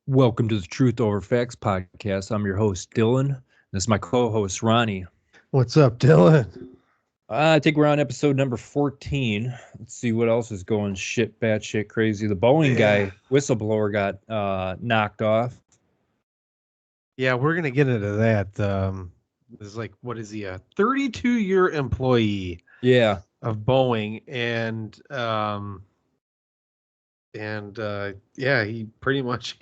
Welcome to the Truth Over Facts podcast. I'm your host, Dylan. This is my co host, Ronnie. What's up, Dylan? I think we're on episode number 14. Let's see what else is going batshit crazy. The Boeing Yeah. guy, whistleblower, got knocked off. Yeah, we're gonna get into that. This is like, what is he? A 32-year employee Yeah. of Boeing, yeah, he pretty much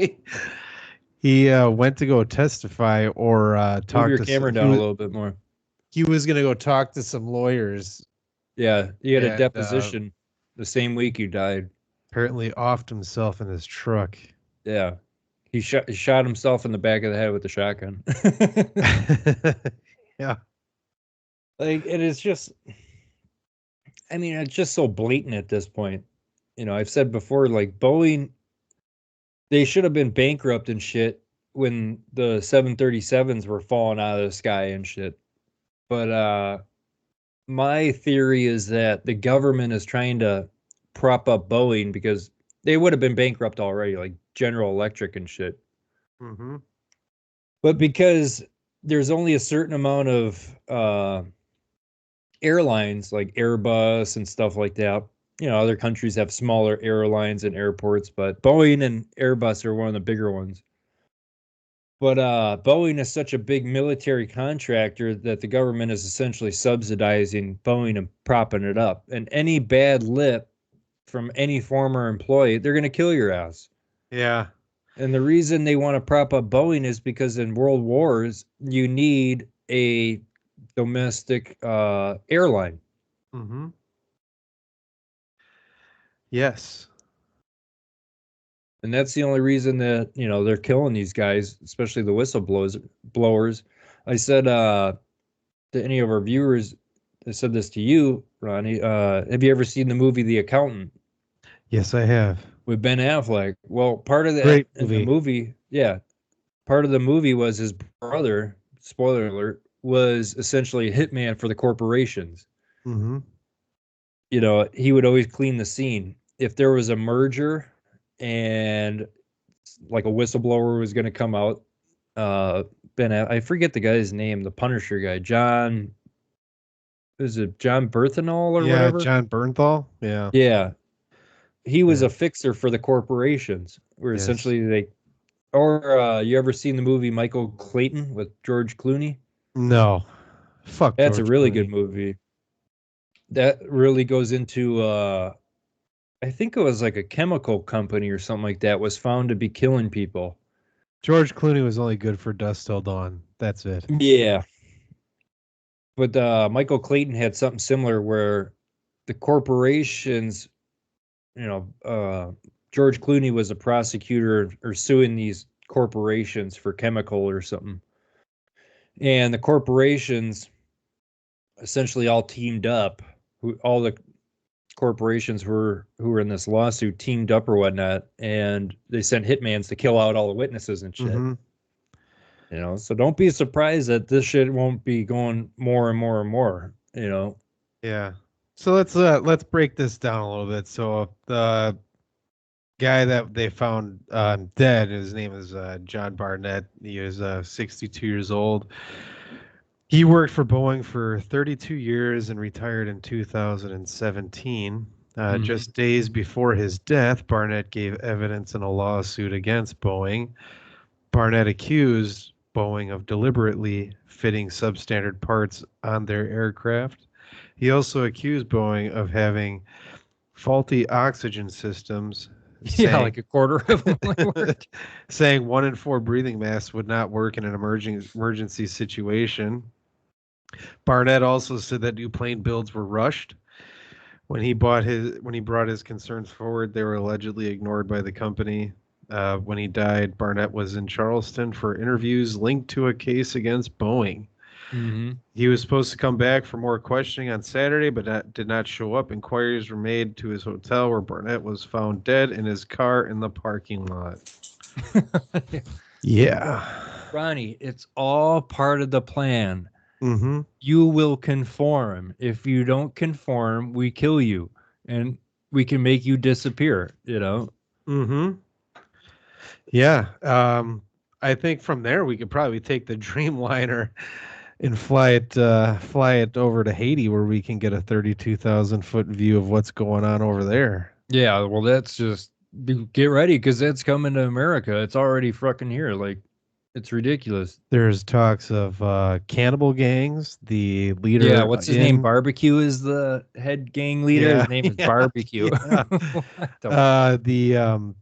he went to go testify or Move talk your to camera down a little bit more. he was gonna go talk to some lawyers, Yeah. He had a and deposition the same week you died. apparently offed himself in his truck. Yeah. He shot himself in the back of the head with the shotgun. Yeah. Like, it is just, I mean, it's just so blatant at this point. I've said before, like Boeing, they should have been bankrupt and shit when the 737s were falling out of the sky and shit. But my theory is that the government is trying to prop up Boeing because they would have been bankrupt already, like General Electric and shit. Mm-hmm. But because there's only a certain amount of airlines like Airbus and stuff like that. Other countries have smaller airlines and airports, but Boeing and Airbus are one of the bigger ones. But Boeing is such a big military contractor that the government is essentially subsidizing Boeing and propping it up. And any bad lip from any former employee, they're going to kill your ass. Yeah. And the reason they want to prop up Boeing is because in world wars, you need a domestic airline. Mm-hmm. Yes. And that's the only reason that they're killing these guys, especially the whistleblowers. I said to any of our viewers, I said this to you, Ronnie. Have you ever seen the movie The Accountant Yes, I have. with Ben Affleck? Well, part of that Great in the movie. movie, yeah, part of the movie was his brother. Spoiler alert, was essentially a hitman for the corporations. Mm-hmm. He would always clean the scene if there was a merger and like a whistleblower was going to come out. I forget the guy's name, the Punisher guy, John. Is it John Berthenol or Yeah, whatever? John Bernthal. Yeah. Yeah, he was Yeah. a fixer for the corporations, where Yes. essentially they. Or you ever seen the movie Michael Clayton with George Clooney? No. Fuck That's a George really good Clooney. movie. That really goes into I think it was like a chemical company or something like that was found to be killing people. George Clooney was only good for Dust Till Dawn. That's it. Yeah, but Michael Clayton had something similar where the corporations, George Clooney was a prosecutor or suing these corporations for chemical or something, and the corporations essentially all teamed up. All the corporations who were in this lawsuit teamed up or whatnot, and they sent hitmans to kill out all the witnesses and shit. Mm-hmm. So don't be surprised that this shit won't be going more and more and more. Yeah. So let's break this down a little bit. So the guy that they found dead, his name is John Barnett. He is 62 years old. He worked for Boeing for 32 years and retired in 2017. Mhm. Just days before his death, Barnett gave evidence in a lawsuit against Boeing. Barnett accused Boeing of deliberately fitting substandard parts on their aircraft. He also accused Boeing of having faulty oxygen systems, Yeah, saying like a quarter of them only worked. saying 1 in 4 breathing masks would not work in an emergency situation. Barnett also said that new plane builds were rushed. When he brought his concerns forward, they were allegedly ignored by the company. When he died, Barnett was in Charleston for interviews linked to a case against Boeing. Hmm. He was supposed to come back for more questioning on Saturday, but did not show up. Inquiries were made to his hotel, where Barnett was found dead in his car in the parking lot. Yeah. Ronnie, it's all part of the plan. Mm-hmm. You will conform. If you don't conform, we kill you and we can make you disappear. Mm-hmm. Yeah. I think from there we could probably take the Dreamliner and fly it over to Haiti, where we can get a 32,000-foot view of what's going on over there. Yeah, well, that's just get ready because that's coming to America. It's already fucking here. Like, it's ridiculous. There's talks of cannibal gangs. The Yeah, leader what's his name? in Barbecue is the head gang leader. yeah His name is yeah Barbecue. yeah. What the fuck?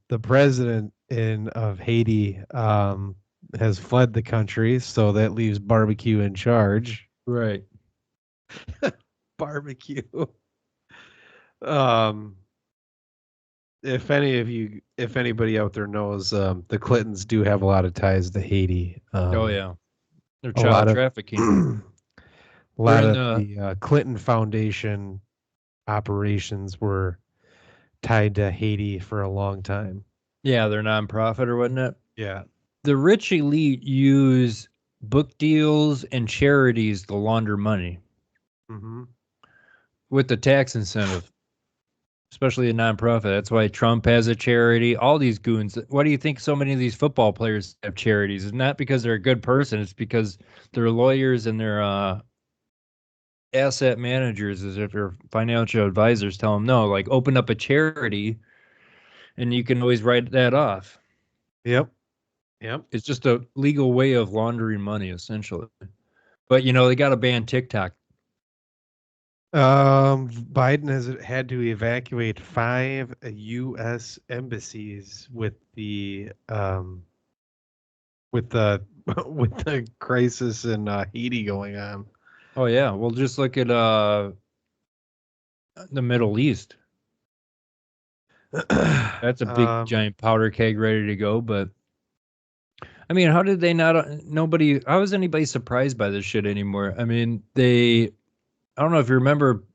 The president in of Haiti has fled the country, so that leaves barbecue in charge. Right. Barbecue. Um, if anybody out there knows, the Clintons do have a lot of ties to Haiti. Oh yeah, they're A child lot of trafficking. a They're lot in of the the Clinton Foundation operations were tied to Haiti for a long time. yeah, they're nonprofit or whatnot. Yeah. The rich elite use book deals and charities to launder money Mm-hmm. with the tax incentive, especially a nonprofit. That's why Trump has a charity. All these goons. Why do you think so many of these football players have charities? It's not because they're a good person. It's because they're lawyers and they're asset managers, as if your financial advisors tell them no, like open up a charity and you can always write that off. Yep. Yep. It's just a legal way of laundering money, essentially. But you know, they got to ban TikTok. Biden has had to evacuate 5 U.S. embassies with the with the crisis in Haiti going on. Oh yeah, well just look at the Middle East. That's a big um, giant powder keg ready to go. But I mean, how did they not? Nobody. How is anybody surprised by this shit anymore? I mean, they. I don't know if you remember,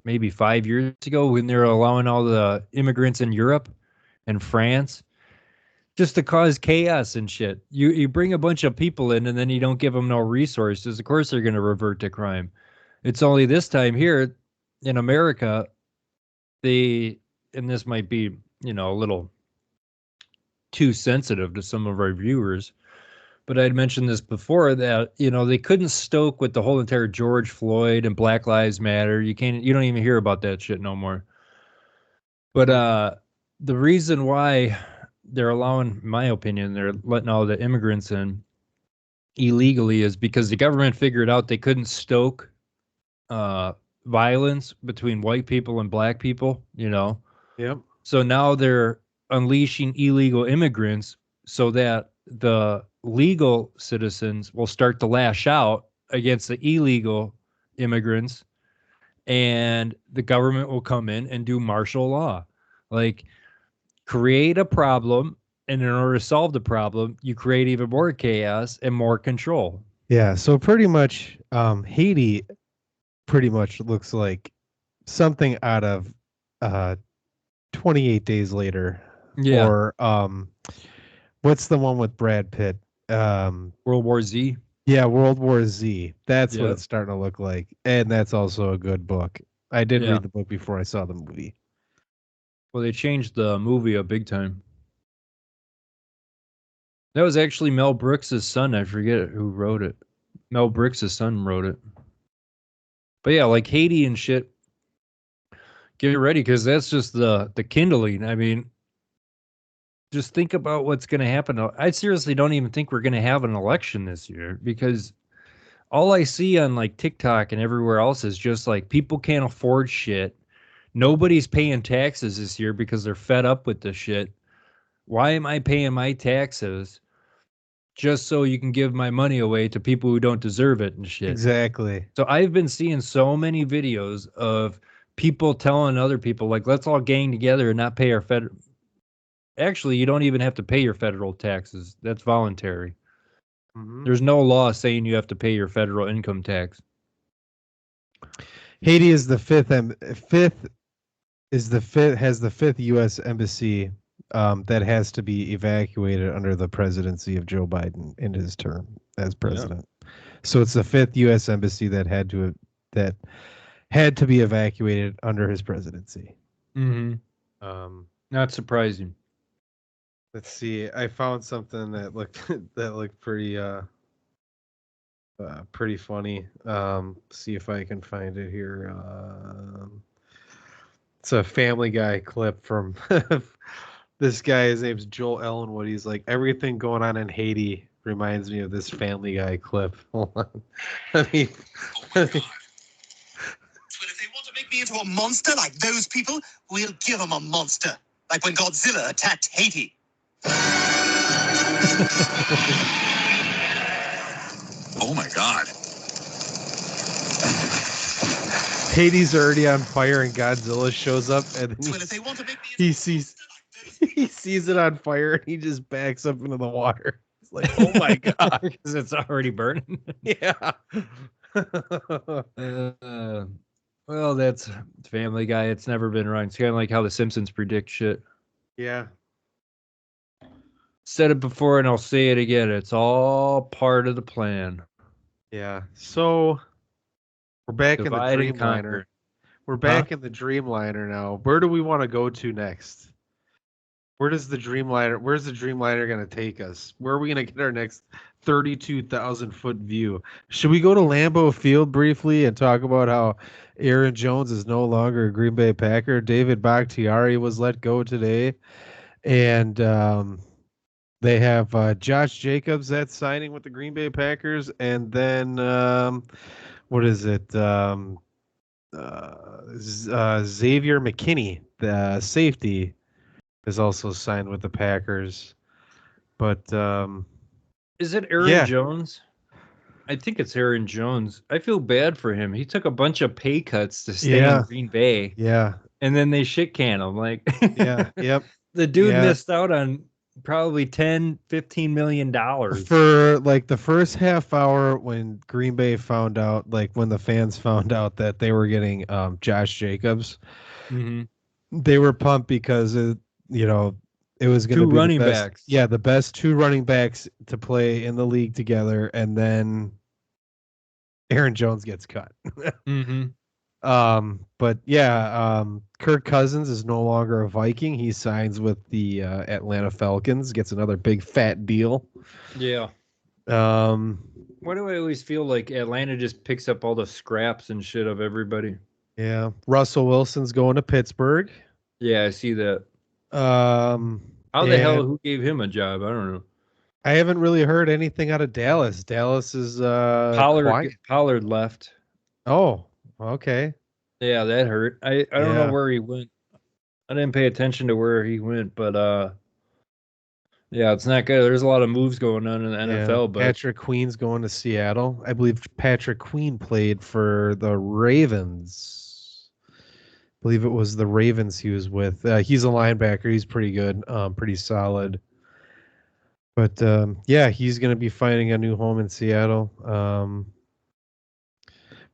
maybe 5 years ago when they were allowing all the immigrants in Europe and France just to cause chaos and shit. You bring a bunch of people in and then you don't give them no resources. Of course, they're going to revert to crime. It's only this time here in America, they, and this might be, you know, a little too sensitive to some of our viewers, but I'd mentioned this before that, you know, they couldn't stoke with the whole entire George Floyd and Black Lives Matter. You don't even hear about that shit no more. But the reason why they're allowing, in my opinion, they're letting all the immigrants in illegally is because the government figured out they couldn't stoke uh, violence between white people and black people, you know. yep. So now they're unleashing illegal immigrants so that the legal citizens will start to lash out against the illegal immigrants and the government will come in and do martial law. Like create a problem, and in order to solve the problem, you create even more chaos and more control. Yeah. So pretty much, Haiti pretty much looks like something out of uh 28 Days Later, Yeah, or what's the one with Brad Pitt? World War Z. Yeah, World War Z. That's what Yeah, it's starting to look like. And that's also a good book. I did yeah. read the book before I saw the movie. Well, they changed the movie up big time. That was actually Mel Brooks' son. I forget who wrote it. Mel Brooks' son wrote it. But yeah, like Haiti and shit. Get ready because that's just the kindling. I mean, just think about what's going to happen. I seriously don't even think we're going to have an election this year because all I see on like TikTok and everywhere else is just like people can't afford shit. Nobody's paying taxes this year because they're fed up with this shit. Why am I paying my taxes just so you can give my money away to people who don't deserve it and shit? Exactly. So I've been seeing so many videos of people telling other people like, let's all gang together and not pay our federal. Actually, you don't even have to pay your federal taxes. That's voluntary. Hmm. There's no law saying you have to pay your federal income tax. Haiti is the fifth has the fifth U.S. embassy that has to be evacuated under the presidency of Joe Biden in his term as Yeah. president. So it's the fifth U.S. embassy that had to be evacuated under his presidency. Mm-hmm. Um, Not surprising. Let's see. I found something that looked that looked pretty funny. See if I can find it here. It's a Family Guy clip from this guy. His name's Joel Ellenwood. He's like, everything going on in Haiti reminds me of this Family Guy clip. Hold on. I mean, Well, if they want to make me into a monster like those people, we'll give them a monster. Like when Godzilla attacked Haiti. Oh my God. Haiti's already on fire and Godzilla shows up and then Well, if they want to make me he into sees he sees it on fire and he just backs up into the water. It's like, oh my God. Because it's already burning. Yeah. Well, that's Family Guy. It's never been wrong. It's kind of like how the Simpsons predict shit. Yeah. Said it before and I'll say it again. It's all part of the plan. Yeah. So we're back Divide in the and conquer. Dreamliner. We're back in the Dreamliner now. Where do we want to go to next? Where's the Dreamliner going to take us? Where are we going to get our next 32,000-foot view? Should we go to Lambeau Field briefly and talk about how Aaron Jones is no longer a Green Bay Packer? David Bakhtiari was let go today. And they have Josh Jacobs that's signing with the Green Bay Packers. And then, what is it? Xavier McKinney, the safety, is also signed with the Packers. But is it Aaron Jones? I think it's Aaron Jones. I feel bad for him. He took a bunch of pay cuts to stay in Green Bay. Yeah. And then they shit can him. Like, yeah. Yep. The dude missed out on probably $10-15 million for like the first half hour when Green Bay found out, like when the fans found out that they were getting Josh Jacobs. Mm-hmm. They were pumped because it was going to be running the best, backs. Yeah, the best two running backs to play in the league together, and then Aaron Jones gets cut. Mm-hmm. But yeah, Kirk Cousins is no longer a Viking. He signs with the Atlanta Falcons, gets another big fat deal. Yeah. Why do I always feel like Atlanta just picks up all the scraps and shit of everybody? Yeah. Russell Wilson's going to Pittsburgh. Yeah, I see that. How the hell, who gave him a job? I don't know. I haven't really heard anything out of Dallas. Dallas is Pollard left. Oh, okay. Yeah, that hurt. I don't know where he went. I didn't pay attention to where he went, but yeah, it's not good. There's a lot of moves going on in the NFL. But Patrick Queen's going to Seattle. I believe Patrick Queen played for the Ravens. I believe it was the Ravens he was with. He's a linebacker. He's pretty good, pretty solid. But yeah, he's going to be finding a new home in Seattle.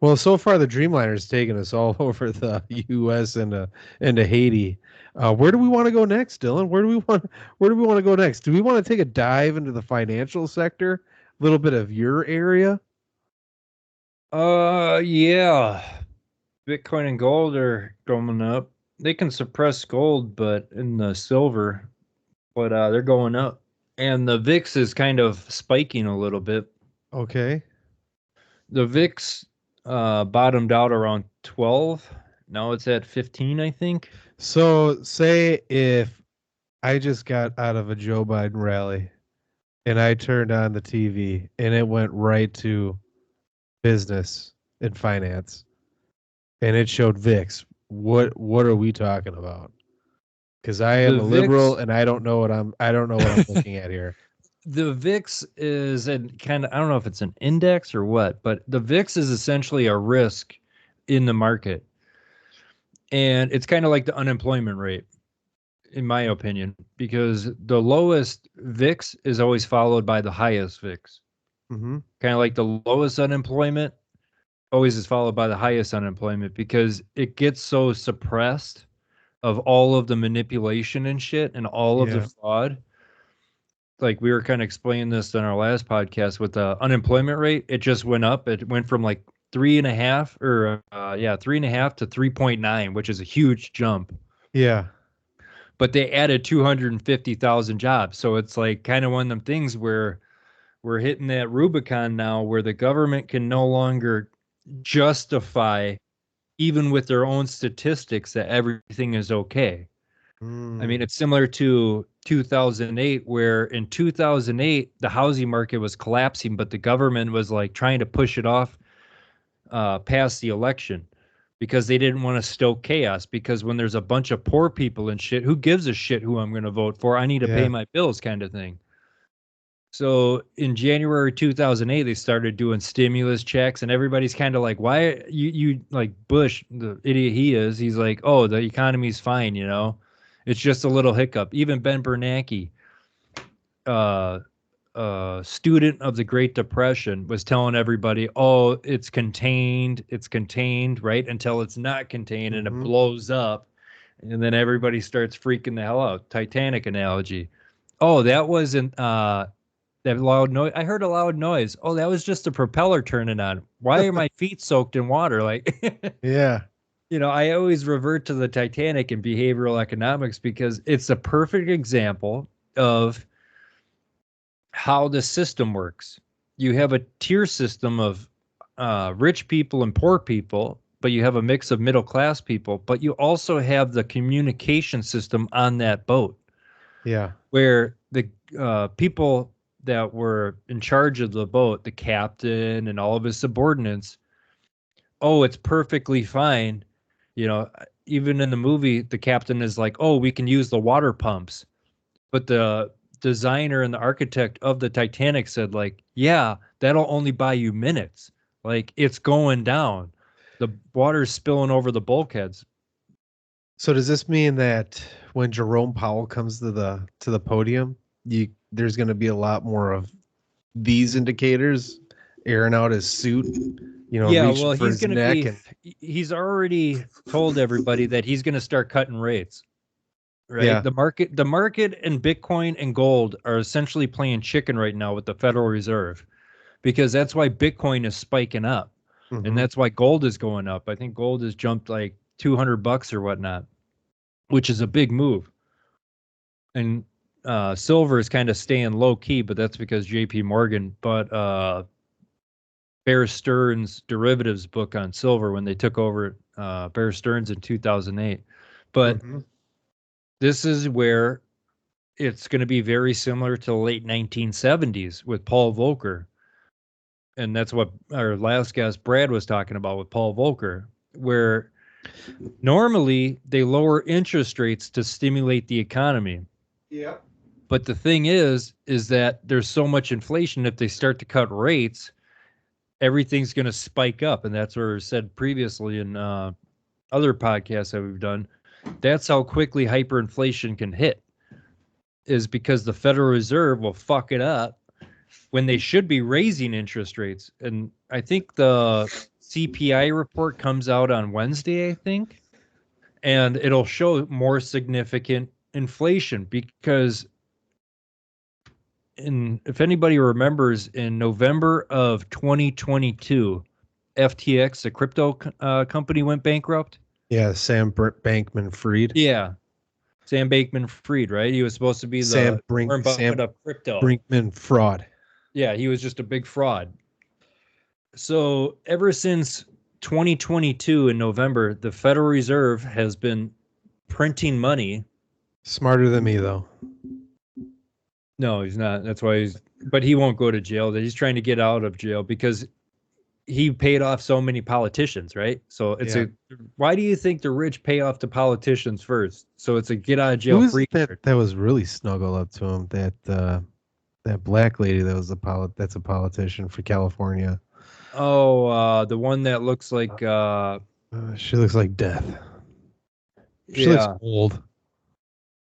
Well, so far the Dreamliner's taken us all over the U.S. and into Haiti. Where do we want to go next, Dylan? Where do we want to go next? Do we want to take a dive into the financial sector? A little bit of your area? Yeah. Bitcoin and gold are going up. They can suppress gold, but in the silver, but they're going up. And the VIX is kind of spiking a little bit. Okay. The VIX bottomed out around 12. Now it's at 15, I think. So say if I just got out of a Joe Biden rally and I turned on the TV and it went right to business and finance and it showed VIX, what are we talking about? Because I am a liberal and I don't know what I'm looking at here. The VIX is I don't know if it's an index or what, but the VIX is essentially a risk in the market. And it's kind of like the unemployment rate, in my opinion, because the lowest VIX is always followed by the highest VIX. Mm-hmm. Kind of like the lowest unemployment always is followed by the highest unemployment because it gets so suppressed of all of the manipulation and shit and all of the fraud. Like we were kind of explaining this in our last podcast with the unemployment rate. It just went up. It went from like 3.5 or 3.5 to 3.9, which is a huge jump. Yeah. but they added 250,000 jobs. So it's like kind of one of them things where we're hitting that Rubicon now where the government can no longer justify, even with their own statistics, that everything is okay. I mean, it's similar to 2008, where in 2008, the housing market was collapsing, but the government was like trying to push it off past the election because they didn't want to stoke chaos. Because when there's a bunch of poor people and shit, who gives a shit who I'm going to vote for? I need to pay my bills, kind of thing. So in January 2008, they started doing stimulus checks, and everybody's kind of like, why you like Bush, the idiot he is, he's like, oh, the economy's fine, you know, it's just a little hiccup. Even Ben Bernanke, student of the Great Depression, was telling everybody, oh, it's contained, right? Until it's not contained and it blows up. And then everybody starts freaking the hell out. Titanic analogy. Oh, that wasn't that loud noise. I heard a loud noise. Oh, that was just the propeller turning on. Why are my feet soaked in water? Like, yeah. You know, I always revert to the Titanic and behavioral economics because it's a perfect example of how the system works. You have a tier system of rich people and poor people, but you have a mix of middle class people, but you also have the communication system on that boat. Yeah. Where the people that were in charge of the boat, the captain and all of his subordinates, oh, it's perfectly fine. You know, even in the movie, the captain is like, oh, we can use the water pumps. But the designer and the architect of the Titanic said, like, yeah, that'll only buy you minutes. Like, it's going down. The water's spilling over the bulkheads. So does this mean that when Jerome Powell comes to the podium, there's going to be a lot more of these indicators airing out his suit, you know, Yeah, reaching well, for he's his going to neck be, and he's already told everybody that he's going to start cutting rates, right? Yeah. The market and Bitcoin and gold are essentially playing chicken right now with the Federal Reserve, because that's why Bitcoin is spiking up. And that's why gold is going up. I think gold has jumped like $200 or whatnot, which is a big move. And silver is kind of staying low key, but that's because JP Morgan bought Bear Stearns' derivatives book on silver when they took over Bear Stearns in 2008. But this is where it's going to be very similar to the late 1970s with Paul Volcker. And that's what our last guest, Brad, was talking about with Paul Volcker, where normally they lower interest rates to stimulate the economy. Yeah. But the thing is that there's so much inflation, if they start to cut rates, everything's going to spike up. And that's what I said previously in other podcasts that we've done. That's how quickly hyperinflation can hit, is because the Federal Reserve will fuck it up when they should be raising interest rates. And I think the CPI report comes out on Wednesday, I think, and it'll show more significant inflation because if anybody remembers, in November of 2022, FTX, the crypto company, went bankrupt. Yeah, Sam Bankman-Fried. Yeah, Sam Bankman-Fried, right? He was supposed to be the Warren Buffett of crypto. Brinkman fraud. Yeah, he was just a big fraud. So ever since 2022 in November, the Federal Reserve has been printing money. Smarter than me, though. No, he's not. That's why but he won't go to jail. He's trying to get out of jail because he paid off so many politicians, right? So it's why do you think the rich pay off the politicians first? So it's a get out of jail free card. That was really snuggled up to him? That black lady that was that's a politician for California. Oh, the one that looks like she looks like death. She looks old.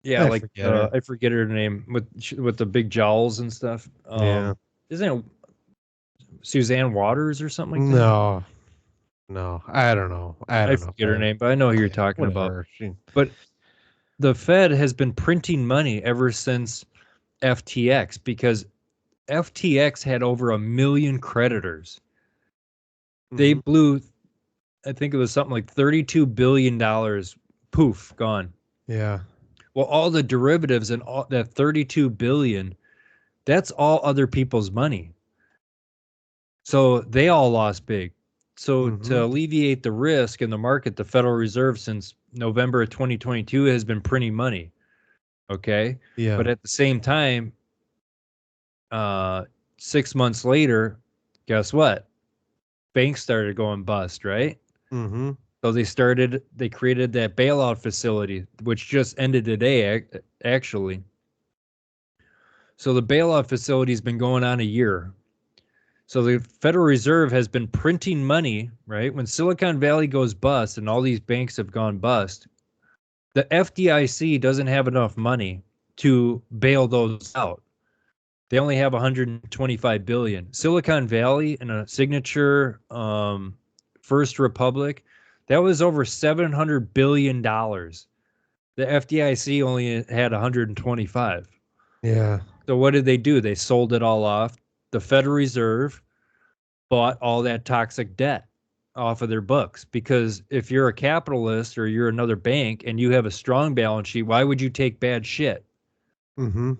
Yeah, I forget her name with the big jowls and stuff. Yeah. Isn't it Suzanne Waters or something like that? No, I don't know. I forget her name, but I know who you're talking about. But the Fed has been printing money ever since FTX, because FTX had over 1 million creditors. They blew, I think it was something like $32 billion. Poof, gone. Yeah. Well, all the derivatives and all that 32 billion, that's all other people's money. So they all lost big. So to alleviate the risk in the market, the Federal Reserve since November of 2022 has been printing money. Okay. Yeah. But at the same time, 6 months later, guess what? Banks started going bust, right? Mm-hmm. So they created that bailout facility, which just ended today, actually. So the bailout facility has been going on a year. So the Federal Reserve has been printing money, right? When Silicon Valley goes bust and all these banks have gone bust, the FDIC doesn't have enough money to bail those out. They only have 125 billion. Silicon Valley and a Signature, First Republic, that was over 700 billion dollars. The FDIC only had 125. Yeah. So what did they do? They sold it all off. The Federal Reserve bought all that toxic debt off of their books, because if you're a capitalist or you're another bank and you have a strong balance sheet, why would you take bad shit? Mm-hmm.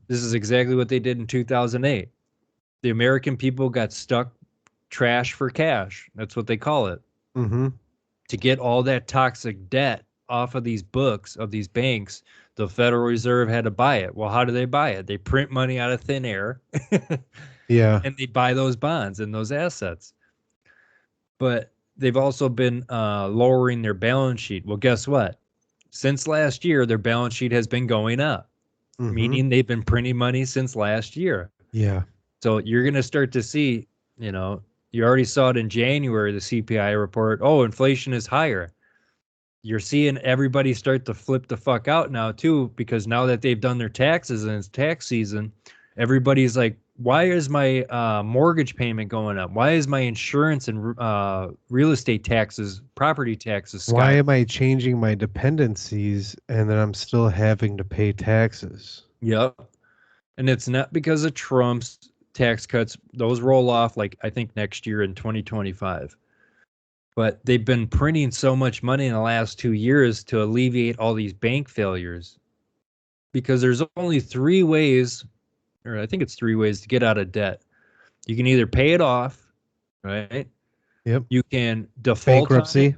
This is exactly what they did in 2008. The American people got stuck trash for cash. That's what they call it. Mm-hmm. To get all that toxic debt off of these books of these banks, the Federal Reserve had to buy it. Well, how do they buy it? They print money out of thin air. Yeah. And they buy those bonds and those assets. But they've also been lowering their balance sheet. Well, guess what? Since last year, their balance sheet has been going up, meaning they've been printing money since last year. Yeah. So you're going to start to see, you already saw it in January, the CPI report. Oh, inflation is higher. You're seeing everybody start to flip the fuck out now, too, because now that they've done their taxes and it's tax season, everybody's like, why is my mortgage payment going up? Why is my insurance and real estate taxes, property taxes Why sky? am I changing my dependencies and then I'm still having to pay taxes? Yep. And it's not because of Trump's tax cuts. Those roll off, like, I think next year in 2025. But they've been printing so much money in the last 2 years to alleviate all these bank failures, because there's only three ways, or I think it's three ways to get out of debt. You can either pay it off, right? Yep. You can default on it. Bankruptcy.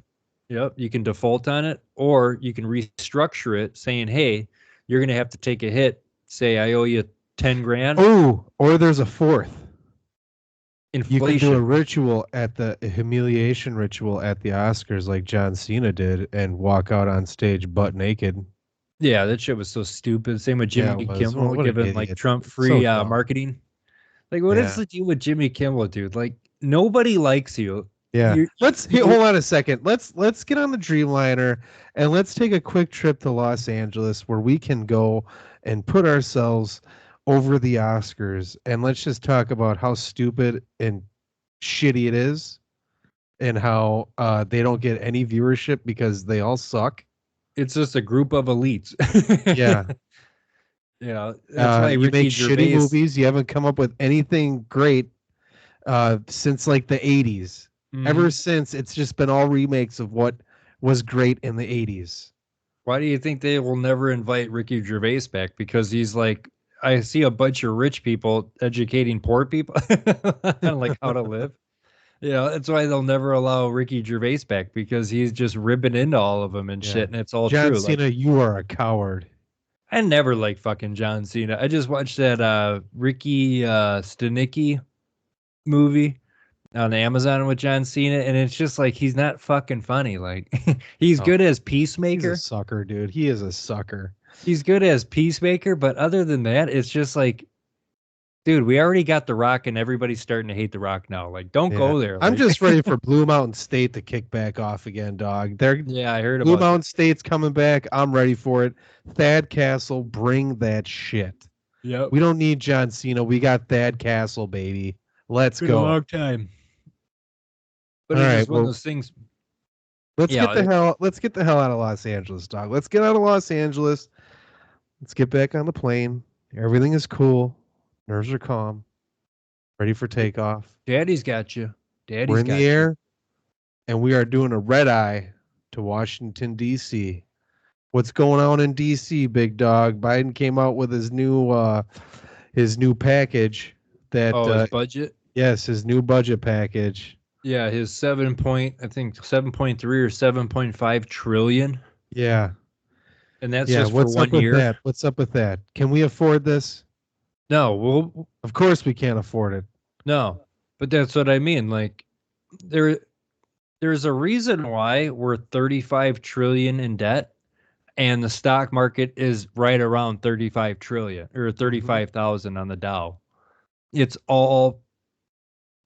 Yep. You can default on it, or you can restructure it saying, hey, you're going to have to take a hit. Say, I owe you 10 grand. Oh, or there's a fourth. You can do a Inflation. ritual at the humiliation ritual at the Oscars like John Cena did and walk out on stage butt naked. Yeah, that shit was so stupid. Same with Yeah, Jimmy it was. Kimmel What an giving like idiot. Trump So free dumb. marketing. Like, what is Yeah. the deal with Jimmy Kimmel, dude? Like, nobody likes you. Yeah. You- Hold on a second. Let's get on the Dreamliner and let's take a quick trip to Los Angeles where we can go and put ourselves over the Oscars, and let's just talk about how stupid and shitty it is and how they don't get any viewership because they all suck. It's just a group of elites. Yeah. That's why You make Ricky shitty Gervais. movies. You haven't come up with anything great since like the 80s. Ever since, it's just been all remakes of what was great in the 80s. Why do you think they will never invite Ricky Gervais back? Because he's like, I see a bunch of rich people educating poor people on like how to live. That's why they'll never allow Ricky Gervais back, because he's just ribbing into all of them and Yeah. shit, and it's all John true. Cena, Like, you are a coward. I never liked fucking John Cena. I just watched that Ricky Stenicki movie on Amazon with John Cena, and it's just like he's not fucking funny. Like he's Oh, good as He's Peacemaker. a sucker, dude. He is a sucker. He's good as Peacemaker, but other than that, it's just like, dude, we already got The Rock, and everybody's starting to hate The Rock now. Like, don't Yeah. go there. I'm Like, just ready for Blue Mountain State to kick back off again, dog. yeah, I heard Blue about Mountain State's coming back. I'm ready for it. Thad Castle, bring that shit. that. Yep. We don't need John Cena. We got Thad Castle, baby. Let's Been a go. long time. But All it's right, just one of well, those things. Let's Yeah, get the hell out of Los Angeles, dog. Let's get out of Los Angeles. Let's get back on the plane. Everything is cool. Nerves are calm. Ready for takeoff. Daddy's got you. We're Daddy's in got the you. air, and we are doing a red eye to Washington, D.C. What's going on in DC, big dog? Biden came out with his new package that Oh, his budget. yes, his new budget package. Yeah, his 7.3 or 7.5 trillion, Yeah. and that's Yeah, just for what's up 1 with year. that? What's up with that? Can we afford this? No, Of course we can't afford it. no, but that's what I mean. Like there, there's a reason why we're 35 trillion in debt, and the stock market is right around 35 trillion or 35,000 on the Dow. It's all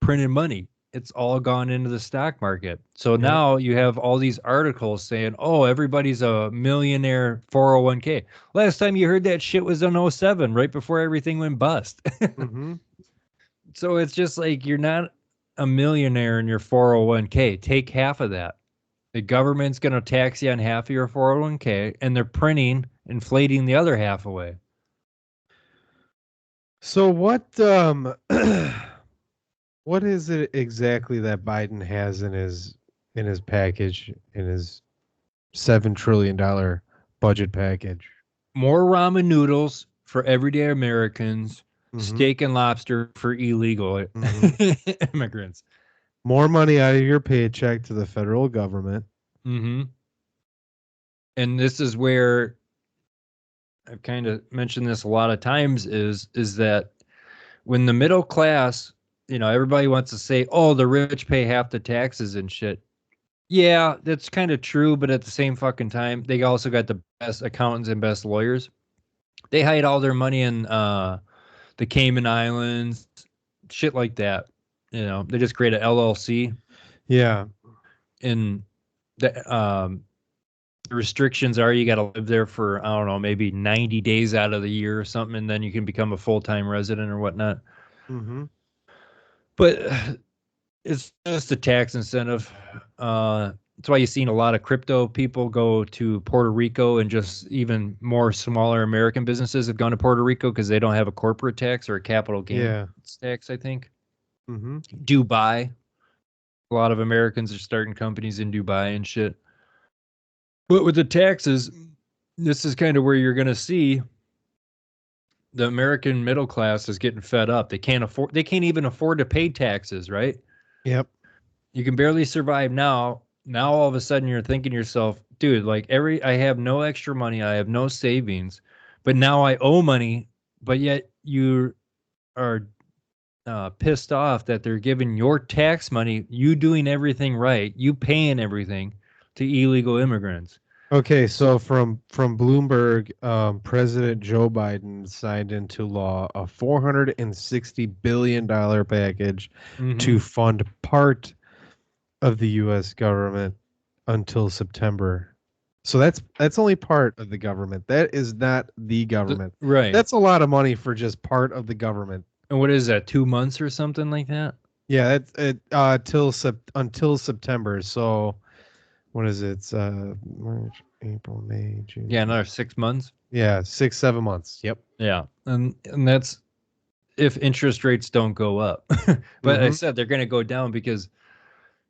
printed money. It's all gone into the stock market. So now you have all these articles saying, oh, everybody's a millionaire 401k. Last time you heard that shit was in '07, right before everything went bust. Mm-hmm. So it's just like you're not a millionaire in your 401k. Take half of that. The government's going to tax you on half of your 401k, and they're inflating the other half away. So what what is it exactly that Biden has in his package, in his $7 trillion budget package? More ramen noodles for everyday Americans, Mhm. steak and lobster for illegal immigrants. More money out of your paycheck to the federal government. Mm-hmm. And this is where I've kind of mentioned this a lot of times is that when the middle class, everybody wants to say, oh, the rich pay half the taxes and shit. Yeah, that's kind of true, but at the same fucking time, they also got the best accountants and best lawyers. They hide all their money in the Cayman Islands, shit like that. They just create an LLC, Yeah. and the restrictions are you got to live there for, I don't know, maybe 90 days out of the year or something, and then you can become a full-time resident or whatnot. Mm-hmm. But it's just a tax incentive. That's why you've seen a lot of crypto people go to Puerto Rico, and just even more smaller American businesses have gone to Puerto Rico because they don't have a corporate tax or a capital gain tax, I think. Mm-hmm. Dubai. A lot of Americans are starting companies in Dubai and shit. But with the taxes, this is kind of where you're going to see the American middle class is getting fed up. They can't even afford to pay taxes, right? Yep. You can barely survive now. Now all of a sudden you're thinking to yourself, dude, like I have no extra money, I have no savings, but now I owe money, but yet you are pissed off that they're giving your tax money, you doing everything right, you paying everything to illegal immigrants. Okay, so from Bloomberg, President Joe Biden signed into law a $460 billion package to fund part of the U.S. government until September. So that's only part of the government. That is not the government. Right. That's a lot of money for just part of the government. And what is that, 2 months or something like that? Yeah, that's it until September. So what is it? It's March, April, May, June. Yeah, another 6 months. Yeah, 6-7 months. Yep. Yeah. And that's if interest rates don't go up. But I said they're going to go down because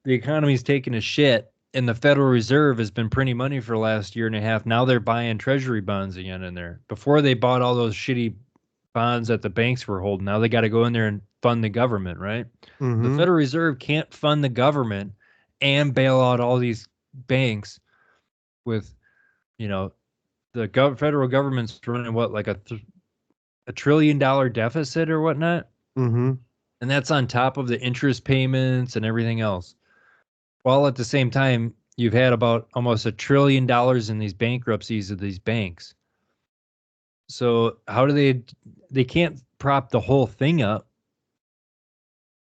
the economy's taking a shit, and the Federal Reserve has been printing money for the last year and a half. Now they're buying treasury bonds again in there. Before they bought all those shitty bonds that the banks were holding. Now they got to go in there and fund the government, right? The Federal Reserve can't fund the government and bail out all these banks with, the federal government's running what, like a $1 trillion deficit or whatnot. And that's on top of the interest payments and everything else. While at the same time, you've had about almost $1 trillion in these bankruptcies of these banks. So how do they can't prop the whole thing up.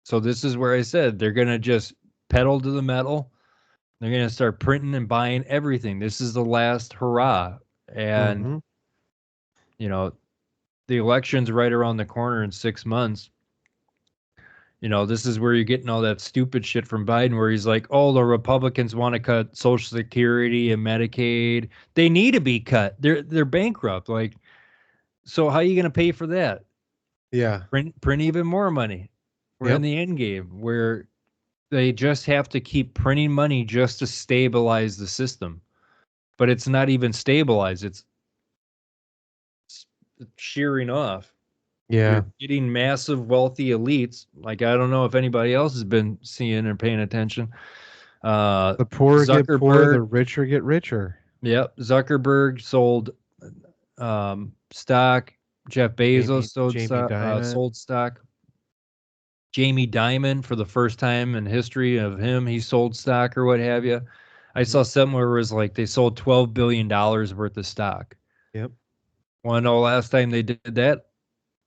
So this is where I said they're going to just pedal to the metal. They're going to start printing and buying everything. This is the last hurrah. And, the election's right around the corner in 6 months. This is where you're getting all that stupid shit from Biden where he's like, oh, the Republicans want to cut Social Security and Medicaid. They need to be cut. They're bankrupt. Like, so how are you going to pay for that? Yeah. Print even more money. We're in the end game where they just have to keep printing money just to stabilize the system. but it's not even stabilized. It's shearing off. Yeah. You're getting massive wealthy elites. Like, I don't know if anybody else has been seeing or paying attention. The poor get poor, the Zuckerberg, richer get richer. yep. Zuckerberg sold stock. Jeff Bezos Jamie Dimon. sold stock. Jamie Dimon, for the first time in history of him, he sold stock or what have you. I saw something where it was like they sold $12 billion worth of stock. Yep. Want to know last time they did that?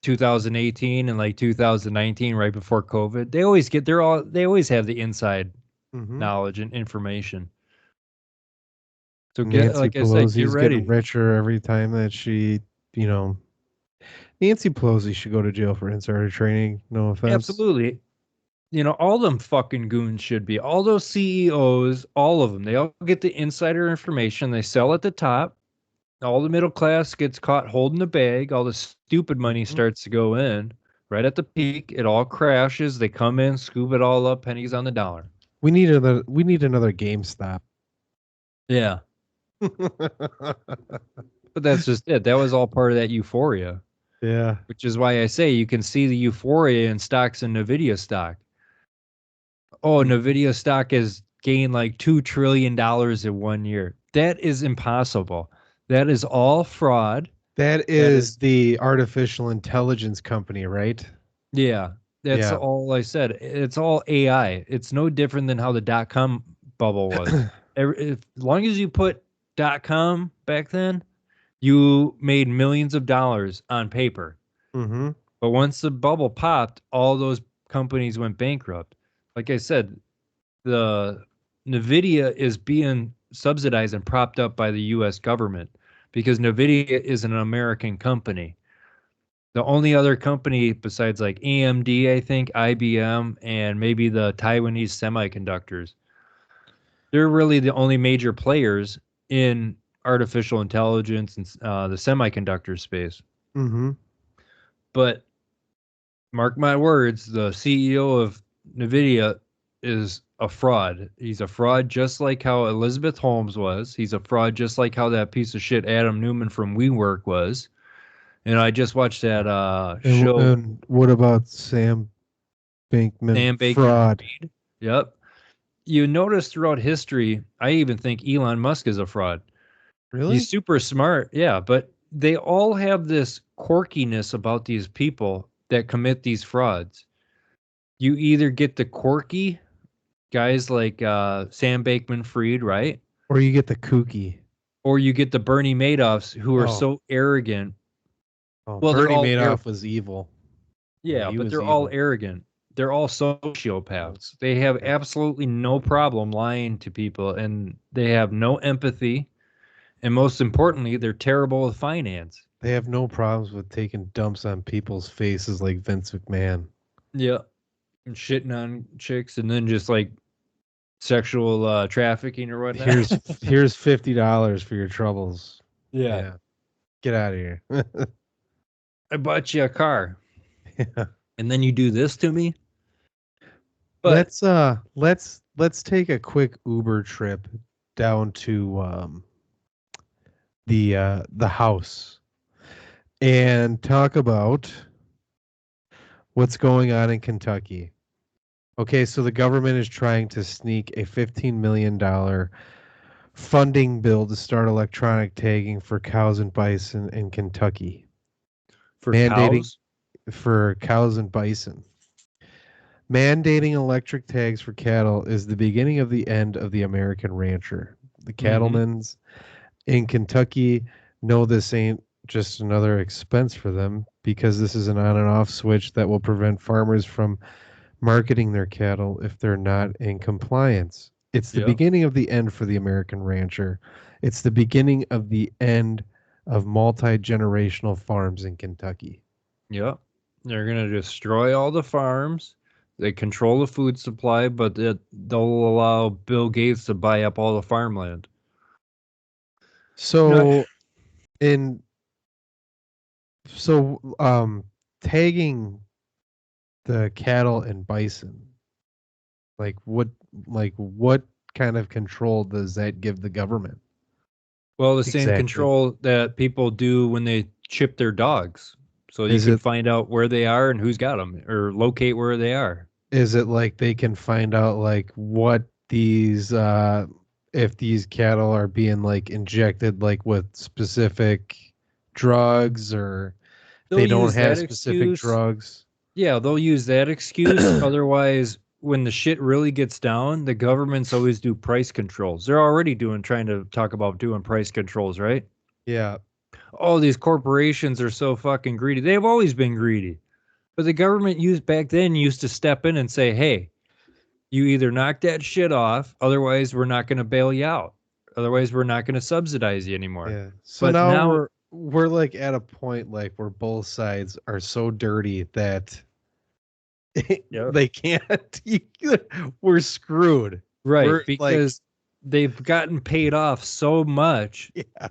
2018 and like 2019, right before COVID. They always have the inside knowledge and information. So Nancy like I said, get Pelosi's ready. getting richer every time that she, Nancy Pelosi should go to jail for insider trading. No offense. Absolutely. All them fucking goons should be. All those CEOs, all of them, they all get the insider information. They sell at the top. All the middle class gets caught holding the bag. All the stupid money starts to go in. Right at the peak, it all crashes. They come in, scoop it all up, pennies on the dollar. We need another GameStop. Yeah. But that's just it. That was all part of that euphoria. Yeah. Which is why I say you can see the euphoria in stocks in NVIDIA stock. Oh, NVIDIA stock has gained like $2 trillion in 1 year. That is impossible. That is all fraud. That is the artificial intelligence company, right? Yeah. That's all I said. It's all AI. It's no different than how the .com bubble was. As long as you put .com back then, you made millions of dollars on paper. But once the bubble popped, all those companies went bankrupt. Like I said, the NVIDIA is being subsidized and propped up by the U.S. government because NVIDIA is an American company. The only other company besides like AMD, I think, IBM, and maybe the Taiwanese semiconductors, they're really the only major players in artificial intelligence and the semiconductor space. But mark my words, the CEO of NVIDIA is a fraud. He's a fraud just like how Elizabeth Holmes was. He's a fraud just like how that piece of shit Adam Newman from WeWork was. And I just watched that show. And what about Sam Bankman fraud? Yep. You notice throughout history, I even think Elon Musk is a fraud. Really? He's super smart. Yeah, but they all have this quirkiness about these people that commit these frauds. You either get the quirky guys like Sam Bankman-Fried, right? Or you get the kooky. Or you get the Bernie Madoffs who are so arrogant. Well, Bernie Madoff was evil. Yeah, but they're all arrogant. They're all sociopaths. They have absolutely no problem lying to people, and they have no empathy. And most importantly, they're terrible with finance. They have no problems with taking dumps on people's faces like Vince McMahon. Yeah. And shitting on chicks and then just like sexual trafficking or whatnot. Here's $50 for your troubles. Yeah. Get out of here. I bought you a car. Yeah. And then you do this to me? But let's take a quick Uber trip down to the house and talk about what's going on in Kentucky. Okay, so the government is trying to sneak a $15 million funding bill to start electronic tagging for cows and bison in Kentucky. For cows and bison. Mandating electric tags for cattle is the beginning of the end of the American rancher. The cattlemen's in Kentucky know this ain't just another expense for them because this is an on and off switch that will prevent farmers from marketing their cattle if they're not in compliance. It's the beginning of the end for the American rancher. It's the beginning of the end of multi-generational farms in Kentucky. Yep. They're going to destroy all the farms. They control the food supply, but they'll allow Bill Gates to buy up all the farmland. So, tagging the cattle and bison, what kind of control does that give the government? Well, the same Exactly. control that people do when they chip their dogs. So you Is can it- find out where they are and who's got them, or locate where they are. Is it like they can find out like what these if these cattle are being like injected like with specific drugs, or They'll they don't use have that specific excuse. drugs? Yeah, they'll use that excuse. Otherwise, when the shit really gets down, the governments always do price controls. They're already trying to talk about doing price controls, right? Yeah. Oh, these corporations are so fucking greedy. They've always been greedy. But the government back then used to step in and say, hey, you either knock that shit off, otherwise we're not going to bail you out. Otherwise, we're not going to subsidize you anymore. Yeah. So But now now, we're like at a point like where both sides are so dirty that Yep. they can't. We're screwed. right, We're like, because they've gotten paid off so much yeah,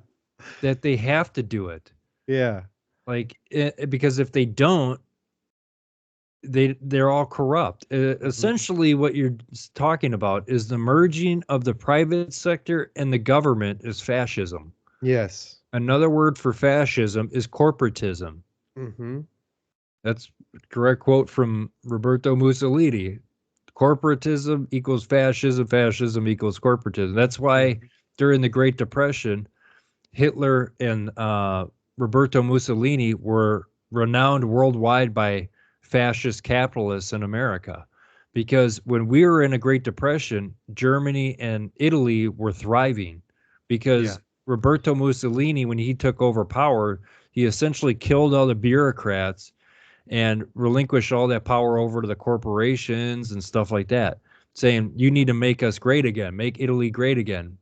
that they have to do it. yeah, Like, because if they don't, they're all corrupt. Essentially, what you're talking about is the merging of the private sector and the government is fascism. yes. Another word for fascism is corporatism. Mm-hmm. That's a correct quote from Roberto Mussolini. Corporatism equals fascism, fascism equals corporatism. That's why during the Great Depression, Hitler and Roberto Mussolini were renowned worldwide by fascist capitalists in America. Because when we were in a Great Depression, Germany and Italy were thriving. Because Roberto Mussolini, when he took over power, he essentially killed all the bureaucrats and relinquished all that power over to the corporations and stuff like that, saying, you need to make us great again, make Italy great again.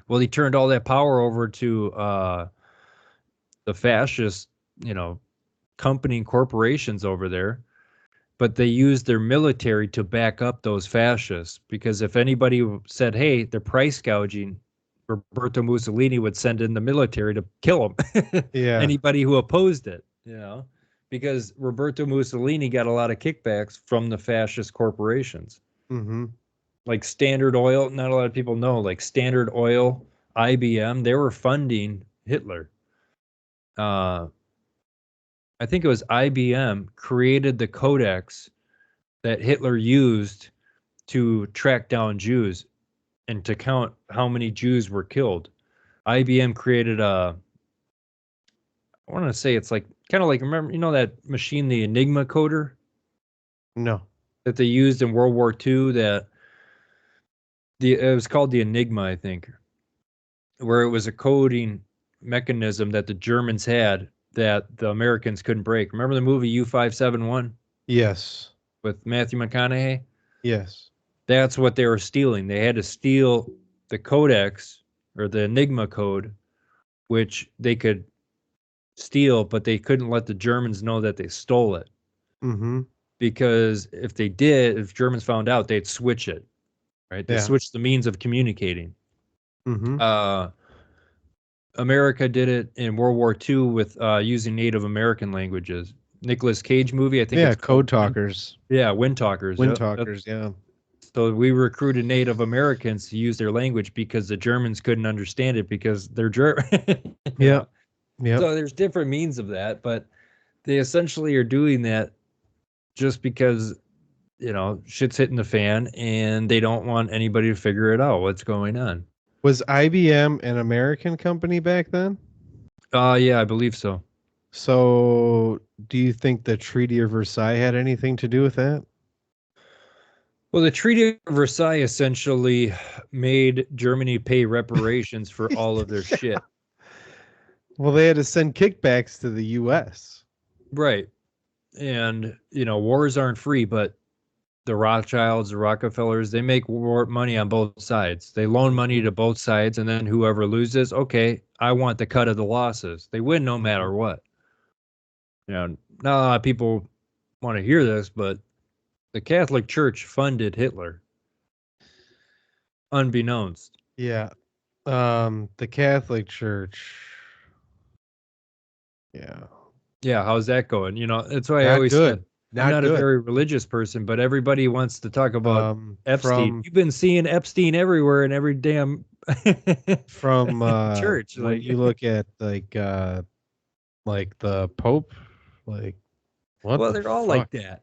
Well, he turned all that power over to the fascist, company and corporations over there, but they used their military to back up those fascists, because if anybody said, hey, they're price gouging, Roberto Mussolini would send in the military to kill them. Yeah. Anybody who opposed it, because Roberto Mussolini got a lot of kickbacks from the fascist corporations. Mm-hmm. Like Standard Oil, not a lot of people know, like Standard Oil, IBM, they were funding Hitler. I think it was IBM created the codex that Hitler used to track down Jews and to count how many Jews were killed. IBM created I want to say it's like kind of like, remember, that machine, the Enigma coder No. that they used in World War II, it was called the Enigma, I think, where it was a coding mechanism that the Germans had that the Americans couldn't break. Remember the movie U-571 Yes. with Matthew McConaughey? Yes. That's what they were stealing. They had to steal the codex or the Enigma code, which they could steal, but they couldn't let the Germans know that they stole it. Mm-hmm. Because if Germans found out, they'd switch it, right? They switched the means of communicating. Mm-hmm. America did it in World War II with using Native American languages. Nicolas Cage movie, I think it's Code called Talkers. Wind Talkers. Wind Talkers, yeah. So we recruited Native Americans to use their language because the Germans couldn't understand it because they're German. Yeah. Yeah. So there's different means of that, but they essentially are doing that just because, shit's hitting the fan and they don't want anybody to figure it out what's going on. Was IBM an American company back then? Yeah, I believe so. So do you think the Treaty of Versailles had anything to do with that? Well, the Treaty of Versailles essentially made Germany pay reparations for all of their shit. Well, they had to send kickbacks to the U.S. Right. And, wars aren't free, but the Rothschilds, the Rockefellers, they make money on both sides. They loan money to both sides, and then whoever loses, okay, I want the cut of the losses. They win no matter what. Not a lot of people want to hear this, but the Catholic Church funded Hitler, unbeknownst. Yeah. The Catholic Church. Yeah. Yeah, how's that going? That's why I Not always good. said Not I'm not good. a very religious person, but everybody wants to talk about Epstein. From You've been seeing Epstein everywhere in every damn from church. when Like, you look at like the Pope, like what well, the they're all fuck? like that.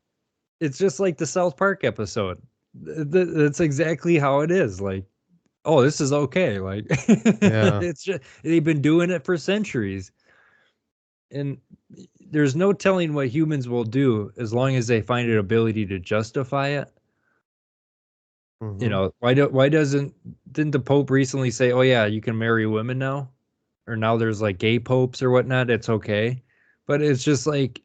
It's just like the South Park episode. That's exactly how it is. Like, oh, this is okay. Like, Yeah. it's just they've been doing it for centuries, and there's no telling what humans will do as long as they find an ability to justify it. You Mhm. know, why didn't the Pope recently say, "Oh yeah, you can marry women now," or now there's like gay popes or whatnot? It's okay, but it's just like,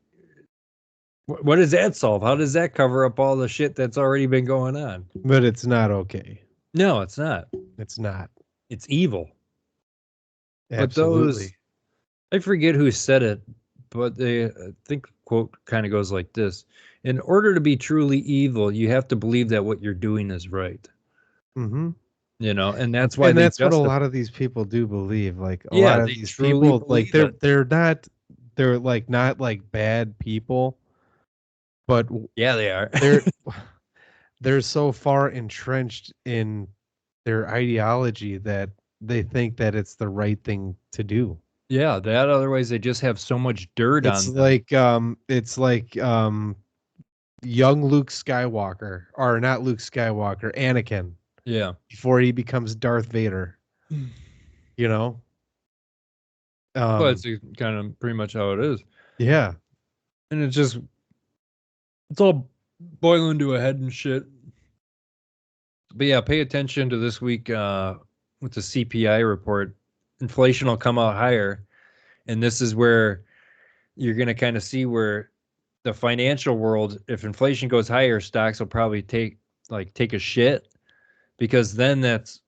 what does that solve? How does that cover up all the shit that's already been going on? But it's not okay. No, it's not. It's not. It's evil. But those, Absolutely. I forget who said it, but I think the quote kind of goes like this: in order to be truly evil, you have to believe that what you're doing is right. Mm-hmm. You know, and that's why And they that's what a justify. lot of these people do believe. Like a Yeah, lot of they these truly people, like believe it. they're like not like bad people, but Yeah, they are. they're they're so far entrenched in their ideology that they think that it's the right thing to do. Yeah, that otherwise they just have so much dirt It's on them. like young Luke Skywalker, or not Luke Skywalker, Anakin, Yeah. before he becomes Darth Vader, you know? Well, Um it's kind of pretty much how it is. yeah. And it's all boiling to a head and shit. But yeah, pay attention to this week with the CPI report. Inflation will come out higher. And this is where you're going to kind of see where the financial world, if inflation goes higher, stocks will probably take a shit, because then that's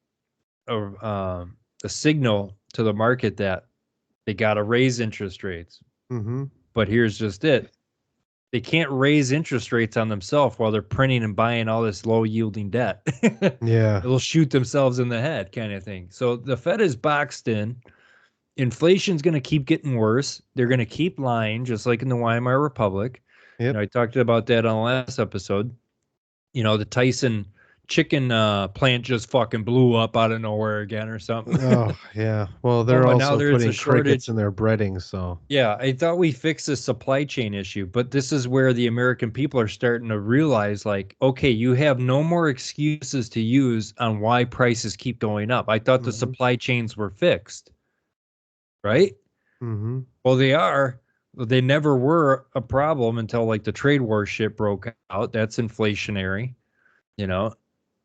a signal to the market that they got to raise interest rates. Mhm. But here's just it. They can't raise interest rates on themselves while they're printing and buying all this low yielding debt. Yeah. It'll shoot themselves in the head, kind of thing. So the Fed is boxed in. Inflation's going to keep getting worse. They're going to keep lying, just like in the Weimar Republic. Yep. I talked about that on the last episode. The Tyson chicken plant just fucking blew up out of nowhere again or something. Oh, yeah. Well, they're Oh, and now also there's a putting crickets shortage. in their breading, so. Yeah, I thought we fixed the supply chain issue, but this is where the American people are starting to realize, like, okay, you have no more excuses to use on why prices keep going up. I thought the Mhm. supply chains were fixed, right? Mhm. Well, they are. They never were a problem until like the trade war shit broke out. That's inflationary, you know.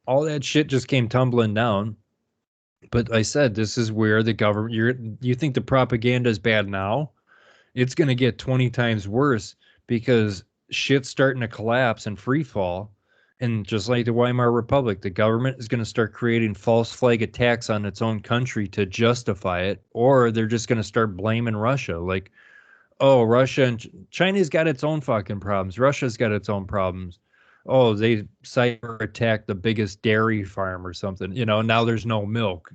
All that shit just came tumbling down. But I said this is where the government you think the propaganda is bad now? It's going to get 20 times worse, because shit's starting to collapse and free fall. And just like the Weimar Republic, the government is going to start creating false flag attacks on its own country to justify it, or they're just going to start blaming Russia. Like, oh, Russia and China's got its own fucking problems. Russia's got its own problems. Oh, they cyber attacked the biggest dairy farm or something. Now there's no milk.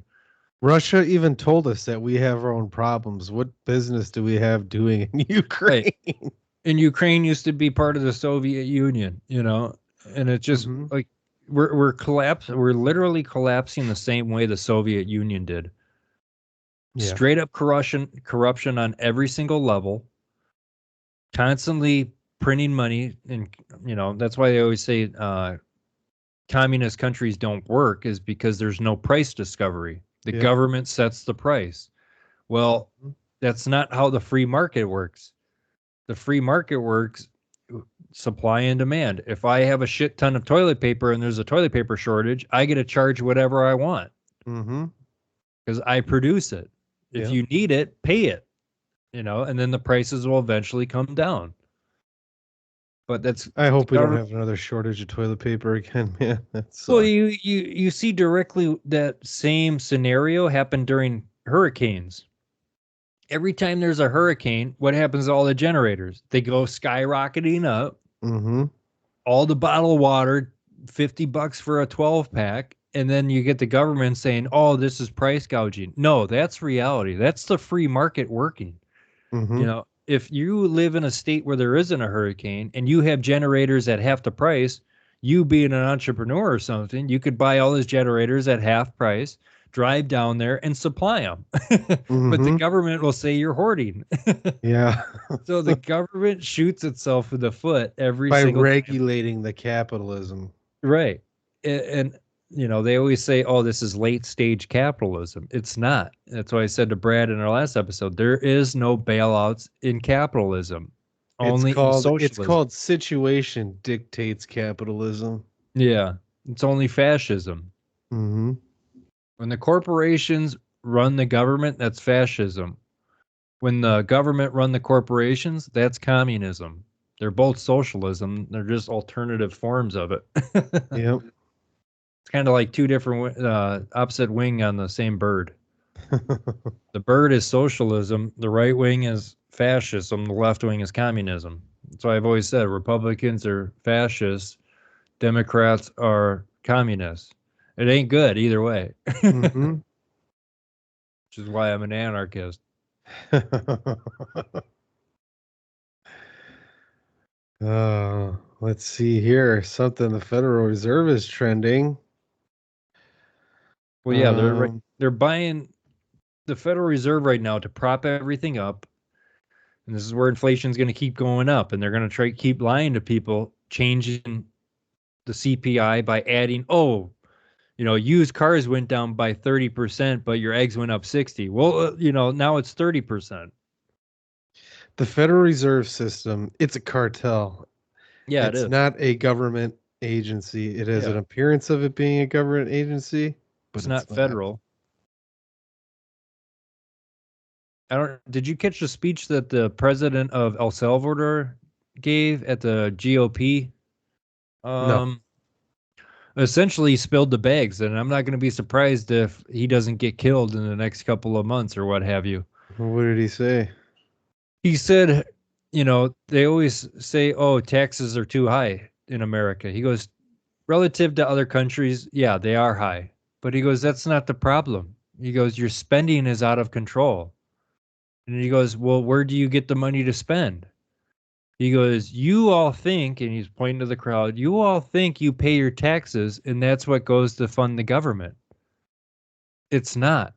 Russia even told us that we have our own problems. What business do we have doing in Right. Ukraine? And Ukraine used to be part of the Soviet Union, and it just Mhm. like we're literally collapsing the same way the Soviet Union did. Yeah. Straight up corruption on every single level, constantly printing money. And that's why they always say communist countries don't work, is because there's no price discovery. The Yep. government sets the price. Well, Mhm. that's not how the free market works. The free market works supply and demand. If I have a shit ton of toilet paper and there's a toilet paper shortage, I get to charge whatever I want Mhm. because I produce it. If Yep. you need it, pay it, and then the prices will eventually come down. But that's I the hope we don't government. have another shortage of toilet paper again, man. That Well, sucks. you see directly that same scenario happen during hurricanes. Every time there's a hurricane, what happens to all the generators? They go skyrocketing up. Mhm. All the bottled water, $50 for a 12 pack. And then you get the government saying, oh, this is price gouging. No, that's reality. That's the free market working. Mhm. If you live in a state where there isn't a hurricane and you have generators at half the price, you being an entrepreneur or something, you could buy all those generators at half price, drive down there and supply them. But the government will say you're hoarding. Yeah. So the government shoots itself in the foot every By single time. regulating the capitalism. Right. And you know, they always say, oh, this is late stage capitalism. It's not. That's why I said to Brad in our last episode, there is no bailouts in capitalism. Only in socialism. It's called situation dictates capitalism. Yeah. It's only fascism. Mm-hmm. When the corporations run the government, that's fascism. When the government run the corporations, that's communism. They're both socialism. They're just alternative forms of it. Yep. It's kind of like two different opposite wing on the same bird. The bird is socialism. The right wing is fascism. The left wing is communism. That's why I've always said Republicans are fascists. Democrats are communists. It ain't good either way. Mm-hmm. Which is why I'm an anarchist. Let's see here. Something the Federal Reserve is trending. Well, yeah, they're buying the Federal Reserve right now to prop everything up. And this is where inflation is going to keep going up. And they're going to keep lying to people, changing the CPI by adding, oh, you know, used cars went down by 30%, but your eggs went up 60. Well, you know, now it's 30%. The Federal Reserve System, it's a cartel. Yeah, it's not a government agency. It has an appearance of it being a government agency, but it's not federal. Did you catch the speech that the president of El Salvador gave at the GOP? No. Essentially he spilled the bags, and I'm not going to be surprised if he doesn't get killed in the next couple of months or what have you. What did he say? He said, you know, they always say, oh, taxes are too high in America. He goes, relative to other countries, yeah, they are high. But he goes, that's not the problem. He goes, your spending is out of control. And he goes, well, where do you get the money to spend? He goes, you all think, and he's pointing to the crowd, you all think you pay your taxes and that's what goes to fund the government. It's not.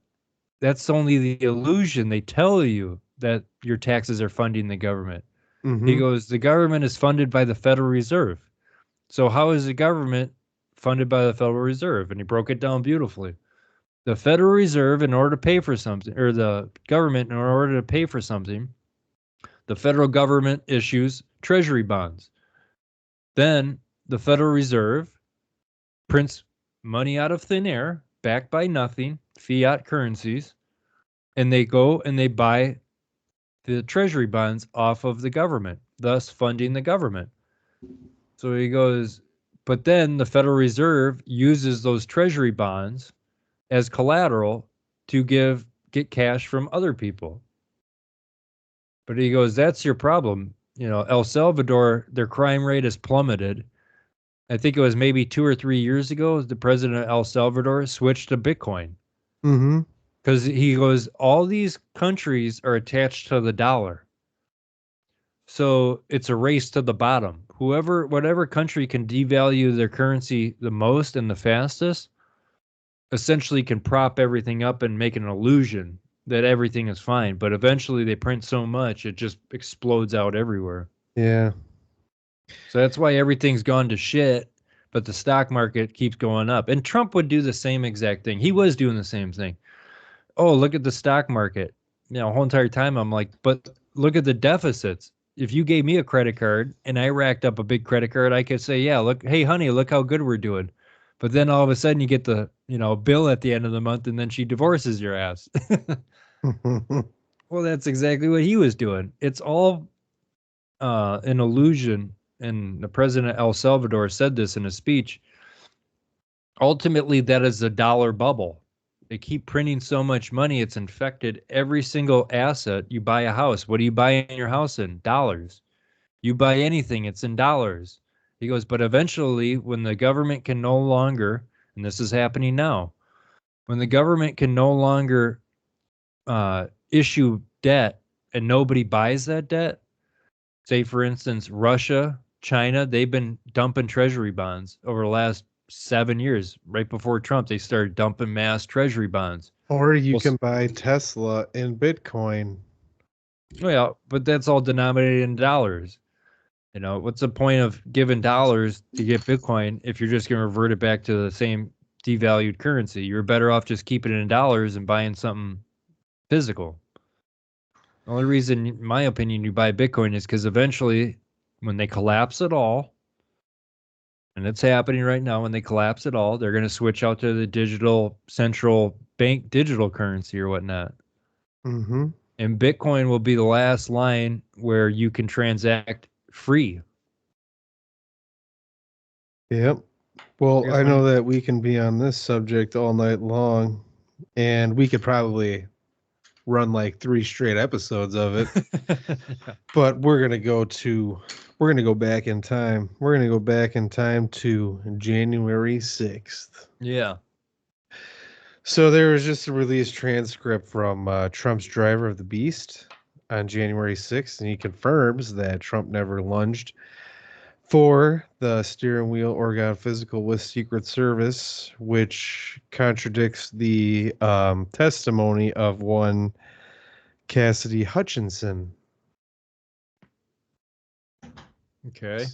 That's only the illusion. They tell you that your taxes are funding the government. Mm-hmm. He goes, the government is funded by the Federal Reserve. So how is the government funded by the Federal Reserve? And he broke it down beautifully. The Federal Reserve, in order to pay for something, or the government, in order to pay for something, the federal government issues treasury bonds. Then the Federal Reserve prints money out of thin air, backed by nothing, fiat currencies, and they go and they buy the treasury bonds off of the government, thus funding the government. So he goes, but then the Federal Reserve uses those treasury bonds as collateral to get cash from other people. But he goes, that's your problem. You know, El Salvador, their crime rate has plummeted. I think it was maybe 2 or 3 years ago, the president of El Salvador switched to Bitcoin. Mm-hmm. Because he goes, all these countries are attached to the dollar. So it's a race to the bottom. Whatever country can devalue their currency the most and the fastest, essentially can prop everything up and make an illusion that everything is fine. But eventually they print so much, it just explodes out everywhere. Yeah. So that's why everything's gone to shit, but the stock market keeps going up. And Trump would do the same exact thing. He was doing the same thing. Oh, look at the stock market. You know, the whole entire time I'm like, but look at the deficits. If you gave me a credit card and I racked up a big credit card, I could say, yeah, look, hey, honey, look how good we're doing. But then all of a sudden you get the, you know, bill at the end of the month and then she divorces your ass. Well, that's exactly what he was doing. It's all an illusion. And the president of El Salvador said this in a speech. Ultimately, that is a dollar bubble. They keep printing so much money, it's infected every single asset. You buy a house. What do you buy in your house in? Dollars. You buy anything, it's in dollars. He goes, but eventually, when the government can no longer, and this is happening now, when the government can no longer issue debt and nobody buys that debt, say, for instance, Russia, China, they've been dumping treasury bonds over the last 7 years. Right before Trump, they started dumping mass treasury bonds. Or you can buy Tesla in Bitcoin. Well, but that's all denominated in dollars. You know, what's the point of giving dollars to get Bitcoin if you're just going to revert it back to the same devalued currency? You're better off just keeping it in dollars and buying something physical. The only reason, in my opinion, you buy Bitcoin is because eventually, when they collapse it all, and it's happening right now, when they collapse it all, they're going to switch out to the digital central bank digital currency or whatnot. Mm-hmm. And Bitcoin will be the last line where you can transact free. Yep. Well, I know that we can be on this subject all night long, and we could probably run like 3 straight episodes of it. But we're gonna go back in time. We're gonna go back in time to January 6th. Yeah. So there was just a released transcript from Trump's driver of the beast on January 6th, and he confirms that Trump never lunged for the steering wheel or got physical with Secret Service, which contradicts the testimony of one Cassidy Hutchinson. Okay.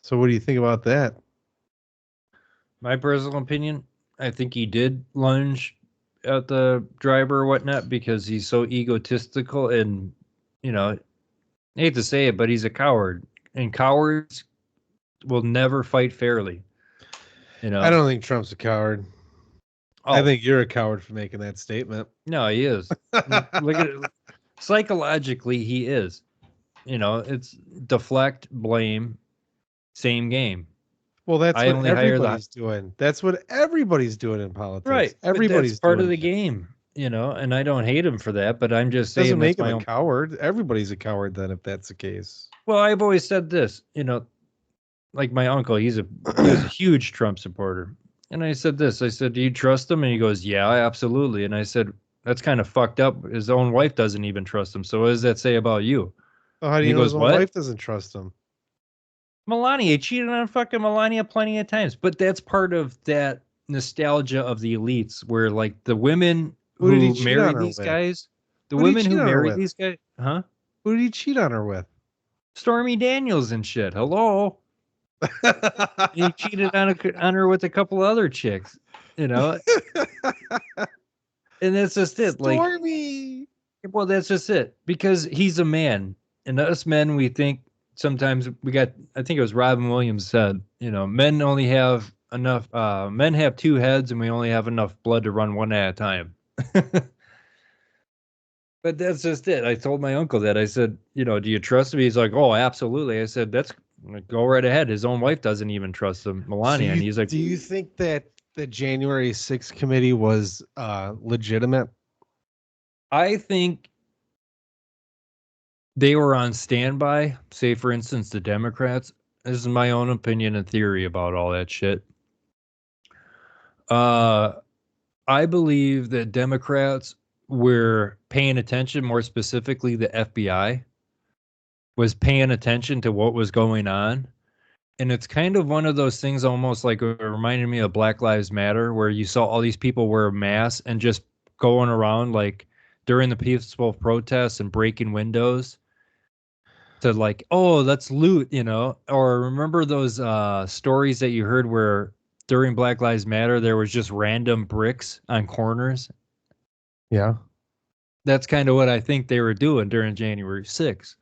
So what do you think about that? My personal opinion, I think he did lunge at the driver or whatnot because he's so egotistical and, you know, I hate to say it, but he's a coward. And cowards will never fight fairly. You know? I don't think Trump's a coward. I think you're a coward for making that statement. No, he is. Look at it. Psychologically, he is. You know, it's deflect, blame, same game. Well, that's what everybody's doing. That's what everybody's doing in politics. Right. Everybody's that's part doing of the game, you know, and I don't hate him for that, but I'm just saying doesn't make him a coward. Everybody's a coward then if that's the case. Well, I've always said this, you know, like my uncle, he's a huge Trump supporter. And I said this, I said, do you trust him? And he goes, yeah, absolutely. And I said, that's kind of fucked up. His own wife doesn't even trust him. So what does that say about you? Well, how do you know his own wife doesn't trust him? Melania, he cheated on fucking Melania plenty of times, but that's part of that nostalgia of the elites where like the women who marry these guys, the women who marry these guys, huh? Who did he cheat on her with? Stormy Daniels and shit. Hello. He cheated on her with a couple other chicks, you know. And that's just it. Stormy. Like, well, that's just it. Because he's a man. And us men, we think sometimes I think it was Robin Williams said, you know, men only have enough, men have 2 heads and we only have enough blood to run one at a time. But that's just it. I told my uncle that. I said, you know, do you trust him? He's like, oh, absolutely. I said, go right ahead. His own wife doesn't even trust him, Melania. And he's like, do you think that the January 6th committee was legitimate? I think they were on standby. Say, for instance, the Democrats. This is my own opinion and theory about all that shit. I believe that Democrats were paying attention, more specifically the FBI was paying attention to what was going on. And it's kind of one of those things almost like it reminded me of Black Lives Matter, where you saw all these people wear masks and just going around like during the peaceful protests and breaking windows to like, oh, let's loot, you know. Or remember those stories that you heard where during Black Lives Matter, there was just random bricks on corners. Yeah. That's kind of what I think they were doing during January 6th.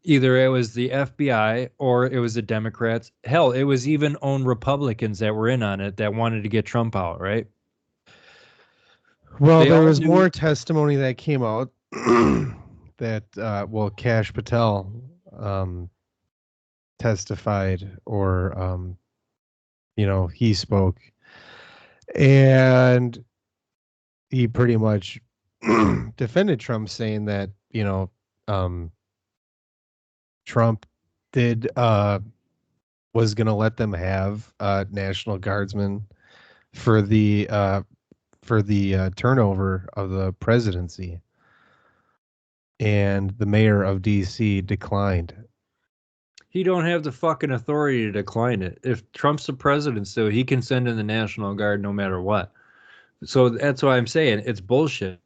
Either it was the FBI or it was the Democrats. Hell, it was even own Republicans that were in on it that wanted to get Trump out, right? Well, there was more testimony that came out that, Kash Patel testified or, you know, he spoke. And he pretty much defended Trump, saying that, you know, Trump was going to let them have National Guardsmen for the turnover of the presidency, and the mayor of DC declined. He don't have the fucking authority to decline it. If Trump's the president, so he can send in the National Guard no matter what. So that's why I'm saying it's bullshit.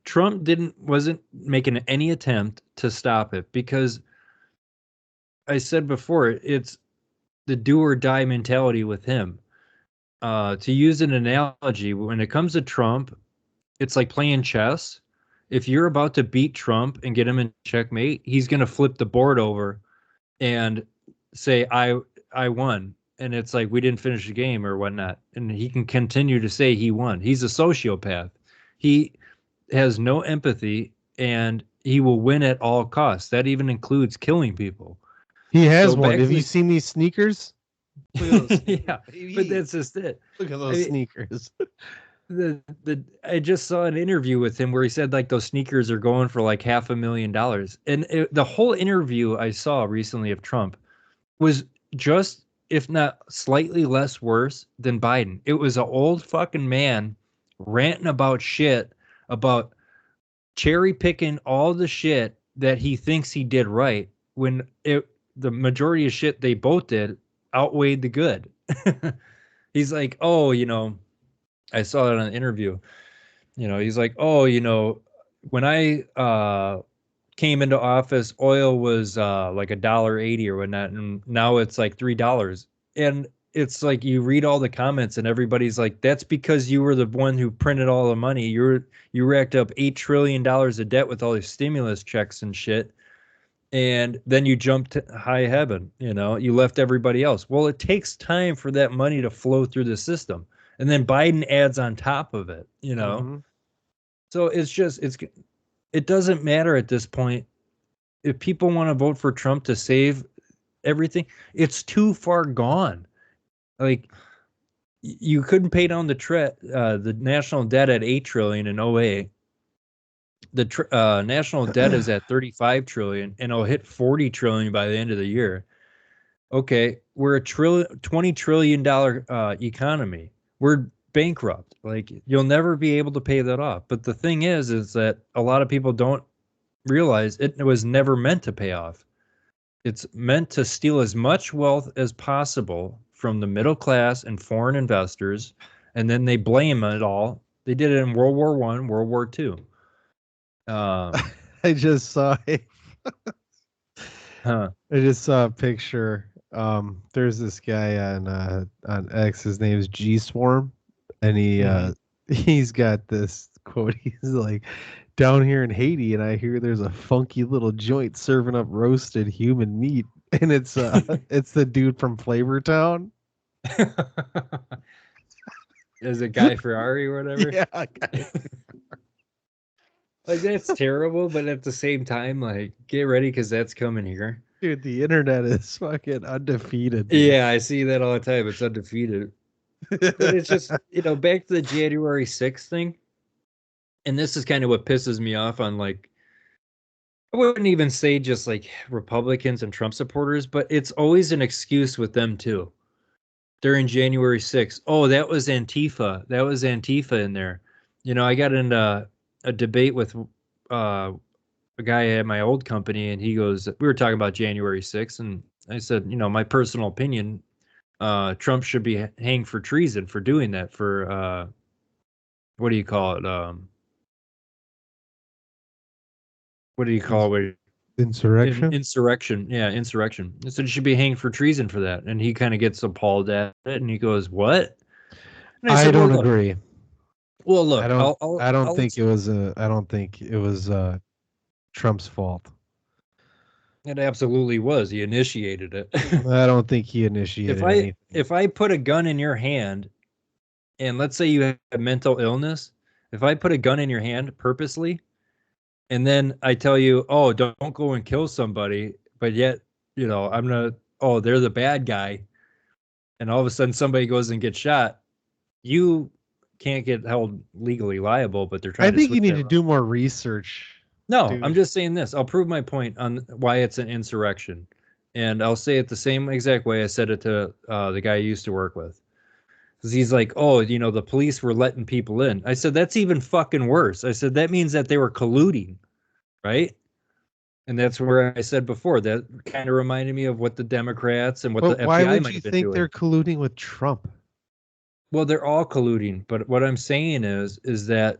Trump wasn't making any attempt to stop it because I said before, it's the do or die mentality with him. To use an analogy, when it comes to Trump, it's like playing chess. If you're about to beat Trump and get him in checkmate, he's going to flip the board over and say, I won. And it's like, we didn't finish the game or whatnot. And he can continue to say he won. He's a sociopath. He has no empathy and he will win at all costs. That even includes killing people. He has So one. back Have to you the- seen these sneakers? Look at those sneakers, yeah, baby. but that's just it. Look at those sneakers. I just saw an interview with him where he said like those sneakers are going for like $500,000, and the whole interview I saw recently of Trump was just, if not slightly less worse than Biden. It was an old fucking man ranting about shit, about cherry picking all the shit that he thinks he did right when the majority of shit they both did outweighed the good. He's like, oh, I saw it on an interview. He's like, oh, when I came into office, oil was like $1.80 or whatnot, and now it's like $3. And it's like you read all the comments, and everybody's like, that's because you were the one who printed all the money. You racked up $8 trillion of debt with all these stimulus checks and shit. And then you jumped to high heaven, you left everybody else. Well, it takes time for that money to flow through the system. And then Biden adds on top of it, Mhm. So it doesn't matter at this point. If people want to vote for Trump to save everything, it's too far gone. Like you couldn't pay down the national debt at 8 trillion in '08. The national debt is at 35 trillion and it'll hit 40 trillion by the end of the year. Okay, we're a $20 trillion economy. We're bankrupt. Like you'll never be able to pay that off. But the thing is that a lot of people don't realize it was never meant to pay off. It's meant to steal as much wealth as possible from the middle class and foreign investors, and then they blame it all. They did it in World War I, World War II. I just saw Huh. I just saw a picture. There's this guy on X. His name is G Swarm, and he's got this quote. He's like, "Down here in Haiti, and I hear there's a funky little joint serving up roasted human meat, and it's it's the dude from Flavor Town." Is it Guy Ferrari or whatever? Yeah, Like that's terrible, but at the same time, like get ready because that's coming here. dude, the internet is fucking undefeated. Dude. Yeah, I see that all the time. It's undefeated. But it's just, back to the January 6th thing. And this is kind of what pisses me off on, like, I wouldn't even say just like Republicans and Trump supporters, but it's always an excuse with them too. During January 6th. Oh, that was Antifa. That was Antifa in there. I got into a debate with a guy at my old company, and he goes, we were talking about January 6th, and I said, my personal opinion, Trump should be hanged for treason for doing that, for what do you call it? What do you call it? Insurrection. Insurrection. Yeah, insurrection. I said he should be hanged for treason for that. And he kind of gets appalled at it, and he goes, what? And I said, don't look, agree. well, look, I don't think it was Trump's fault. It absolutely was. He initiated it. I don't think he initiated anything. If I put a gun in your hand, and let's say you have mental illness, if I put a gun in your hand purposely, and then I tell you, oh, don't go and kill somebody, but yet, they're the bad guy, and all of a sudden somebody goes and gets shot, you can't get held legally liable, but they're trying I to think you switch need that to around. do more research. No, dude. I'm just saying this. I'll prove my point on why it's an insurrection. And I'll say it the same exact way I said it to the guy I used to work with. Because he's like, oh, the police were letting people in. I said, that's even fucking worse. I said, that means that they were colluding, right? And that's where I said before that kind of reminded me of what the Democrats and what But the why FBI would might you have been think doing. they're colluding with Trump? Well, they're all colluding, but what I'm saying is that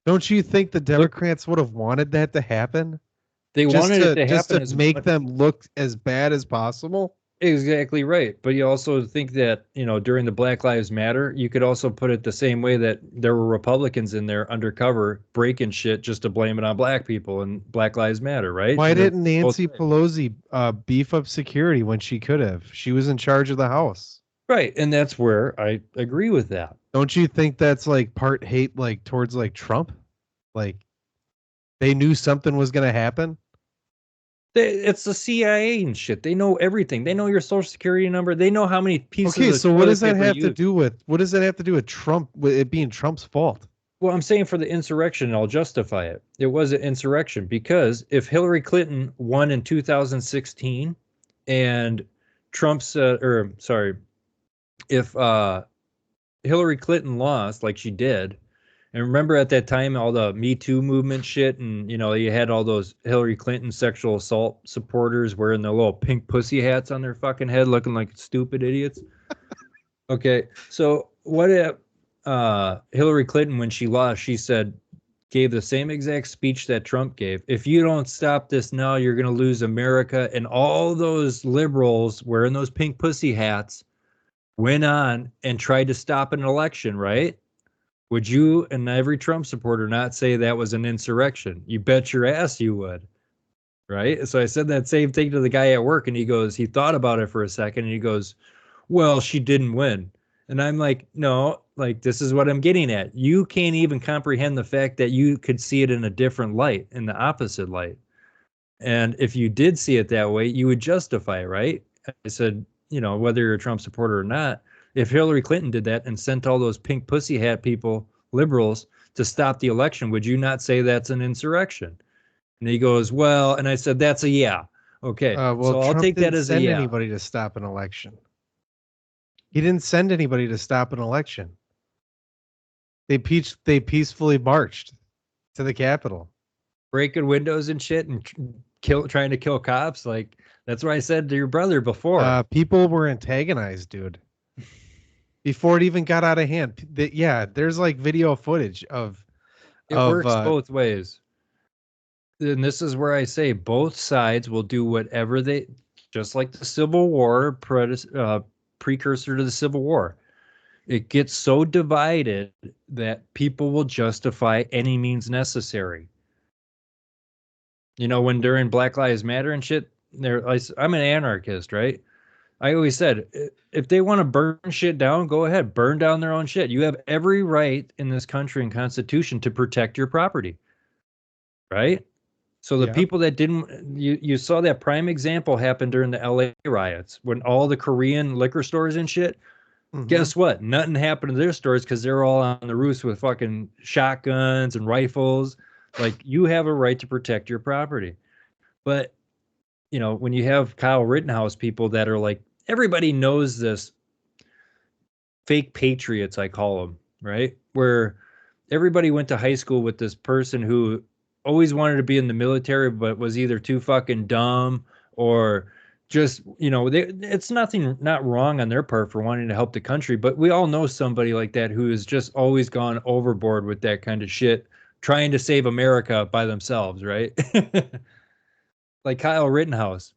Don't you think the look, Democrats would have wanted that to happen? they Just wanted it to to just happen to as make much. them look as bad as possible? Exactly right. But you also think that, during the Black Lives Matter, you could also put it the same way that there were Republicans in there undercover breaking shit just to blame it on black people and Black Lives Matter, right? Why And they're didn't both Nancy right. Pelosi beef up security when she could have? She was in charge of the House. Right. And that's where I agree with that. Don't you think that's like part hate like towards like Trump? Like they knew something was going to happen? It's the CIA and shit. They know everything. They know your social security number. They know how many pieces Okay, of so what toilet does that paper have you to use. do with Trump, with it being Trump's fault? Well, I'm saying for the insurrection, I'll justify it. It was an insurrection because if Hillary Clinton won in 2016 and if Hillary Clinton lost like she did, and remember at that time all the Me Too movement shit, and you had all those Hillary Clinton sexual assault supporters wearing the little pink pussy hats on their fucking head, looking like stupid idiots. Okay, so what if Hillary Clinton, when she lost, gave the same exact speech that Trump gave. If you don't stop this now, you're going to lose America. And all those liberals wearing those pink pussy hats went on and tried to stop an election, right? Would you and every Trump supporter not say that was an insurrection? You bet your ass you would, right? So I said that same thing to the guy at work, and he thought about it for a second, and he goes, well, she didn't win. And I'm like, no, like, this is what I'm getting at. You can't even comprehend the fact that you could see it in a different light, in the opposite light. And if you did see it that way, you would justify it, right? I said, whether you're a Trump supporter or not, if Hillary Clinton did that and sent all those pink pussy hat people, liberals, to stop the election, would you not say that's an insurrection? And he goes, well, and I said, that's a yeah. Okay. Well, So I'll Trump take that didn't as a send yeah. anybody to stop an election. He didn't send anybody to stop an election. They peacefully marched to the Capitol. Breaking windows and shit and trying to kill cops. Like, that's what I said to your brother before. People were antagonized, dude. Before it even got out of hand. Yeah, there's like video footage of It works both ways. And this is where I say both sides will do whatever just like the Civil War, precursor to the Civil War. It gets so divided that people will justify any means necessary. When during Black Lives Matter and shit, I'm an anarchist, right? I always said, if they want to burn shit down, go ahead, burn down their own shit. You have every right in this country and constitution to protect your property, right? So the people that didn't, you saw that prime example happen during the LA riots when all the Korean liquor stores and shit. Guess what? Nothing happened to their stores because they're all on the roofs with fucking shotguns and rifles. Like, you have a right to protect your property. But, when you have Kyle Rittenhouse people that are like, everybody knows this, fake patriots, I call them, right? Where everybody went to high school with this person who always wanted to be in the military, but was either too fucking dumb or just, it's not wrong on their part for wanting to help the country, but we all know somebody like that who has just always gone overboard with that kind of shit, trying to save America by themselves, right? Like Kyle Rittenhouse.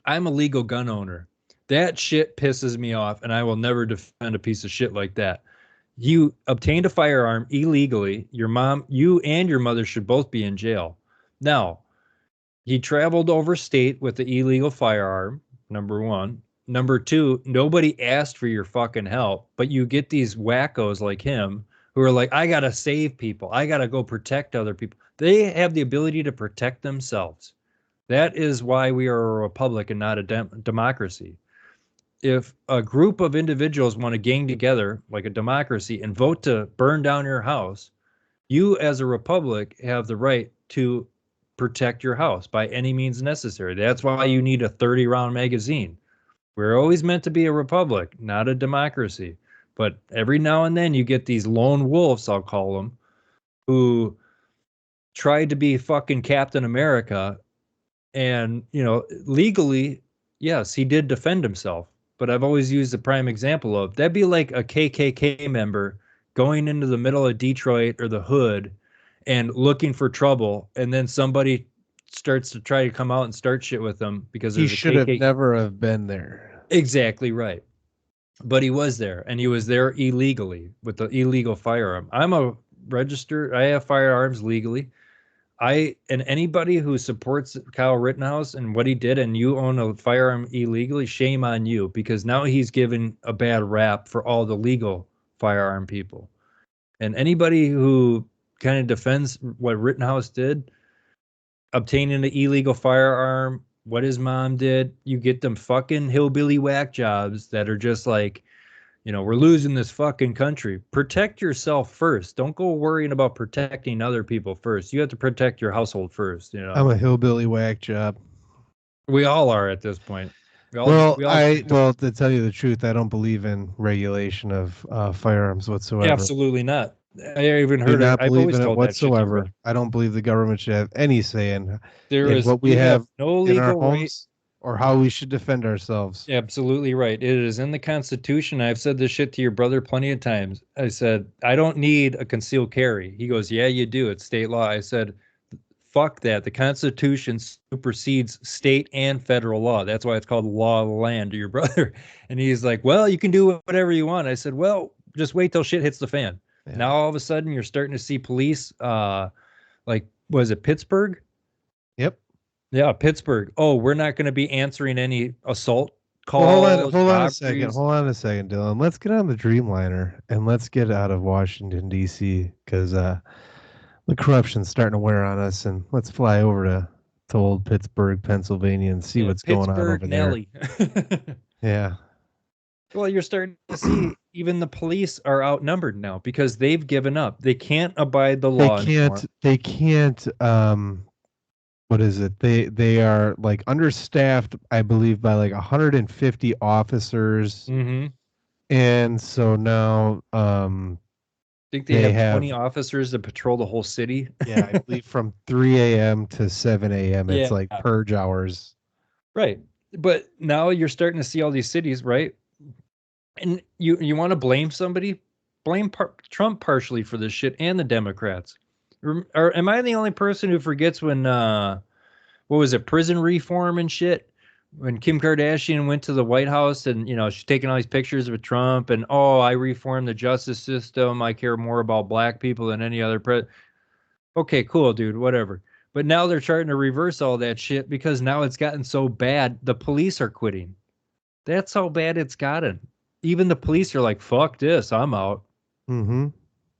I'm a legal gun owner. That shit pisses me off, and I will never defend a piece of shit like that. You obtained a firearm illegally. You and your mother should both be in jail. Now, he traveled overstate with the illegal firearm, number one. Number two, nobody asked for your fucking help, but you get these wackos like him who are like, I got to save people. I got to go protect other people. They have the ability to protect themselves. That is why we are a republic and not a democracy. If a group of individuals want to gang together like a democracy and vote to burn down your house, you as a republic have the right to protect your house by any means necessary. That's why you need a 30-round magazine. We're always meant to be a republic, not a democracy. But every now and then you get these lone wolves, I'll call them, who tried to be fucking Captain America And, legally, yes, he did defend himself. But I've always used the prime example of that'd be like a KKK member going into the middle of Detroit or the hood and looking for trouble. And then somebody starts to try to come out and start shit with them because He there's a should have KKK. never have been there. Exactly right. But he was there, and he was there illegally with the illegal firearm. I have firearms legally. And anybody who supports Kyle Rittenhouse and what he did, and you own a firearm illegally, shame on you, because now he's given a bad rap for all the legal firearm people. And anybody who kind of defends what Rittenhouse did, obtaining an illegal firearm, what his mom did, you get them fucking hillbilly whack jobs that are just like, we're losing this fucking country. Protect yourself first. Don't go worrying about protecting other people first. You have to protect your household first. I'm a hillbilly whack job. We all are at this point. Well, to tell you the truth, I don't believe in regulation of firearms whatsoever. Absolutely not. I even heard not I've believe always in it told whatsoever. That shit I don't believe the government should have any say in what we have no in our legal homes right. Or how we should defend ourselves. Absolutely right. It is in the Constitution. I've said this shit to your brother plenty of times. I said, I don't need a concealed carry. He goes, yeah, you do. It's state law. I said, fuck that. The Constitution supersedes state and federal law. That's why it's called law of the land to your brother. And he's like, well, you can do whatever you want. I said, well, just wait till shit hits the fan. Yeah. Now, all of a sudden, you're starting to see police, was it Pittsburgh? Yep. Yeah, Pittsburgh. Oh, we're not going to be answering any assault calls. Well, hold on a second. Hold on a second, Dylan. Let's get on the Dreamliner and let's get out of Washington, D.C. because the corruption's starting to wear on us. And let's fly over to old Pittsburgh, Pennsylvania and see what's going on over Nelly. there. Yeah. Well, you're starting to see even the police are outnumbered now because they've given up. They can't abide the law anymore. They can't what is it? They are like understaffed, I believe, by like 150 officers. Mm-hmm. And so now I think they have 20 officers to patrol the whole city. Yeah, I believe from 3 a.m. to 7 a.m. It's like purge hours. Right. But now you're starting to see all these cities, right? And you want to blame somebody? Blame Trump partially for this shit and the Democrats. Or am I the only person who forgets when, what was it, prison reform and shit? When Kim Kardashian went to the White House and, she's taking all these pictures with Trump and, I reformed the justice system. I care more about black people than any other president. Okay, cool, dude, whatever. But now they're trying to reverse all that shit because now it's gotten so bad, the police are quitting. That's how bad it's gotten. Even the police are like, fuck this, I'm out. Mm-hmm.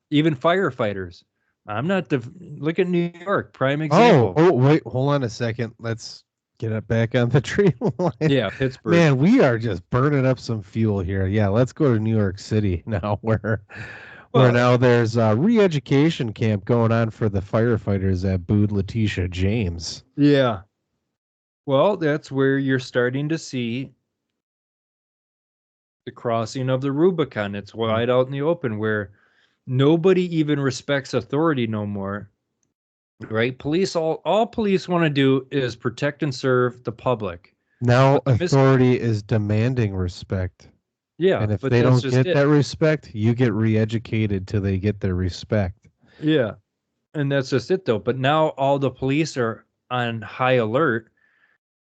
Even firefighters. I'm not look at New York, prime example. Oh, wait, hold on a second. Let's get it back on the tree line. Yeah, Pittsburgh. Man, we are just burning up some fuel here. Yeah, let's go to New York City now, where now there's a re-education camp going on for the firefighters that booed Letitia James. Yeah. Well, that's where you're starting to see the crossing of the Rubicon. It's wide out in the open where nobody even respects authority no more, right? Police, all police want to do is protect and serve the public. Now authority is demanding respect. Yeah. And if they don't get that respect, you get re-educated till they get their respect. Yeah. And that's just it though. But now all the police are on high alert,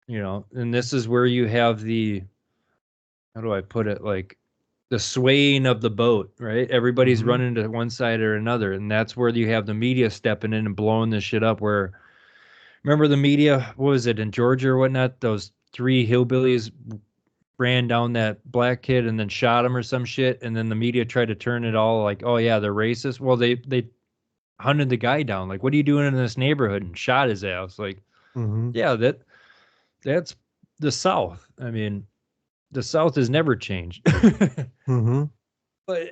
and this is where you have the, how do I put it? Like the swaying of the boat, right? Everybody's running to one side or another. And that's where you have the media stepping in and blowing this shit up where, remember the media, what was it, in Georgia or whatnot? Those 3 hillbillies ran down that black kid and then shot him or some shit. And then the media tried to turn it all like, oh yeah, they're racist. Well, they hunted the guy down. Like, what are you doing in this neighborhood? And shot his ass. Like, yeah, that's the South. I mean, the South has never changed. But,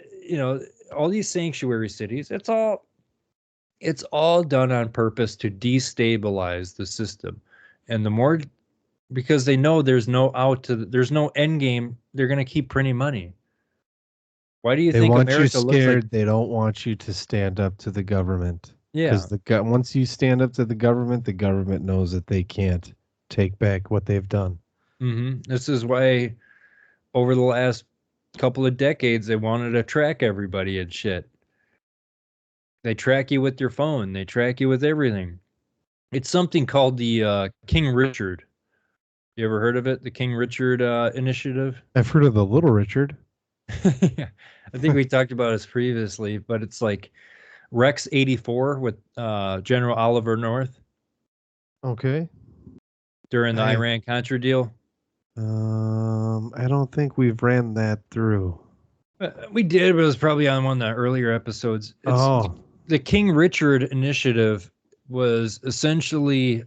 all these sanctuary cities, it's all done on purpose to destabilize the system. And the more, because they know there's no there's no end game, they're going to keep printing money. Why do you think America you scared? looks like, they don't want you to stand up to the government. Yeah. Because once you stand up to the government knows that they can't take back what they've done. This is why over the last couple of decades they wanted to track everybody and shit. They track you with your phone. They track you with everything. It's something called the King Richard. You ever heard of it? The King Richard initiative? I've heard of the Little Richard. Yeah. I think we talked about this previously, but it's like Rex 84 with General Oliver North. Okay. During the Iran-Contra deal. I don't think we've ran that through. We did, but it was probably on one of the earlier episodes. The King Richard initiative was essentially,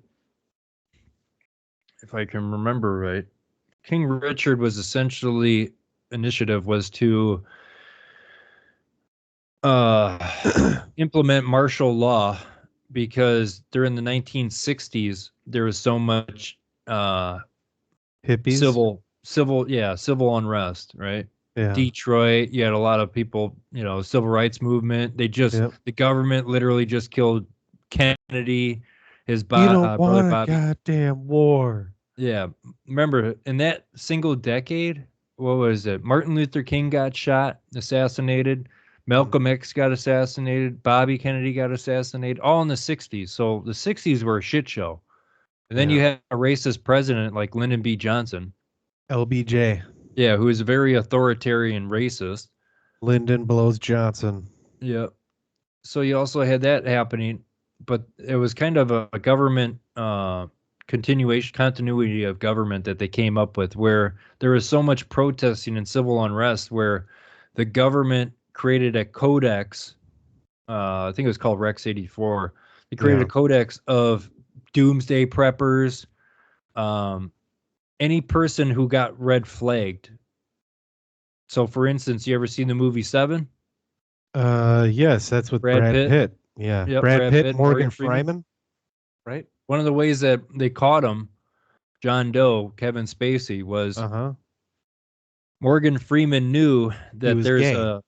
if I can remember right, King Richard was essentially initiative was to implement martial law because during the 1960s there was so much hippies, civil unrest, right? Yeah. Detroit, you had a lot of people, civil rights movement. The government literally just killed Kennedy, his don't brother want Bobby. A goddamn war. Yeah, remember in that single decade, what was it? Martin Luther King got shot, assassinated. Malcolm X got assassinated. Bobby Kennedy got assassinated. All in the 60s. So the 60s were a shit show. And then you had a racist president like Lyndon B. Johnson. LBJ. Yeah, who is a very authoritarian racist. Lyndon blows Johnson. Yeah. So you also had that happening, but it was kind of a government continuity of government that they came up with, where there was so much protesting and civil unrest where the government created a codex. I think it was called Rex 84. They created a codex of doomsday preppers, any person who got red flagged. So, for instance, you ever seen the movie Seven? Yes, that's with Brad Pitt. Yeah, yep, Brad Pitt, Morgan Freeman. Right. One of the ways that they caught him, John Doe, Kevin Spacey, was Morgan Freeman knew that there's gay. a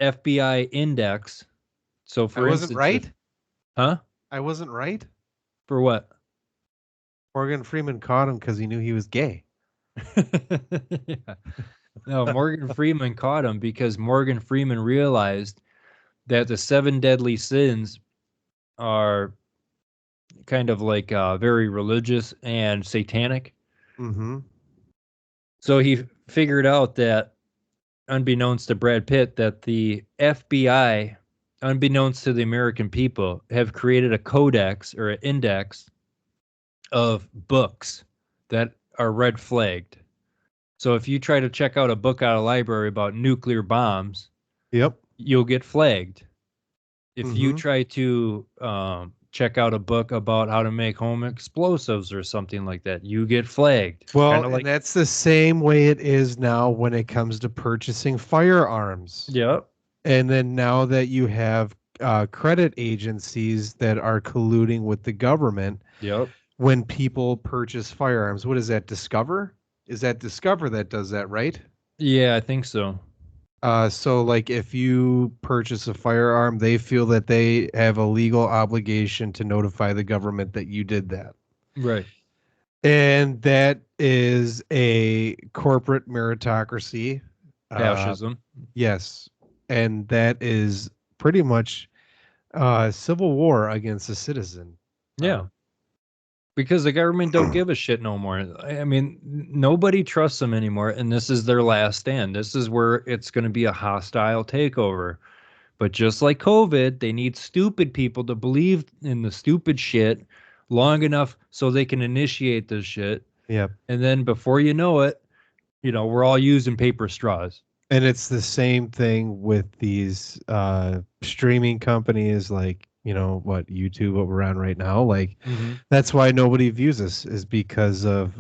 FBI index. So, for instance, wasn't right. Huh? I wasn't right. For what? Morgan Freeman caught him because he knew he was gay. Yeah. No, Morgan Freeman caught him because Morgan Freeman realized that the 7 deadly sins are kind of like very religious and satanic. So he figured out that, unbeknownst to Brad Pitt, that the FBI, unbeknownst to the American people, have created a codex or an index of books that are red flagged. So if you try to check out a book out of a library about nuclear bombs, you'll get flagged. If you try to check out a book about how to make home explosives or something like that, you get flagged. Well, and that's the same way it is now when it comes to purchasing firearms. Yep. And then now that you have credit agencies that are colluding with the government, when people purchase firearms, what is that, Discover? Is that Discover that does that, right? Yeah, I think so. So like if you purchase a firearm, they feel that they have a legal obligation to notify the government that you did that. Right. And that is a corporate meritocracy. Fascism. Yes. And that is pretty much civil war against a citizen. Yeah. Because the government don't give a shit no more. I mean, nobody trusts them anymore, and this is their last stand. This is where it's going to be a hostile takeover. But just like COVID, they need stupid people to believe in the stupid shit long enough so they can initiate this shit. Yep. And then before you know it, we're all using paper straws. And it's the same thing with these streaming companies like, YouTube, what we're on right now. Like, that's why nobody views us, is because of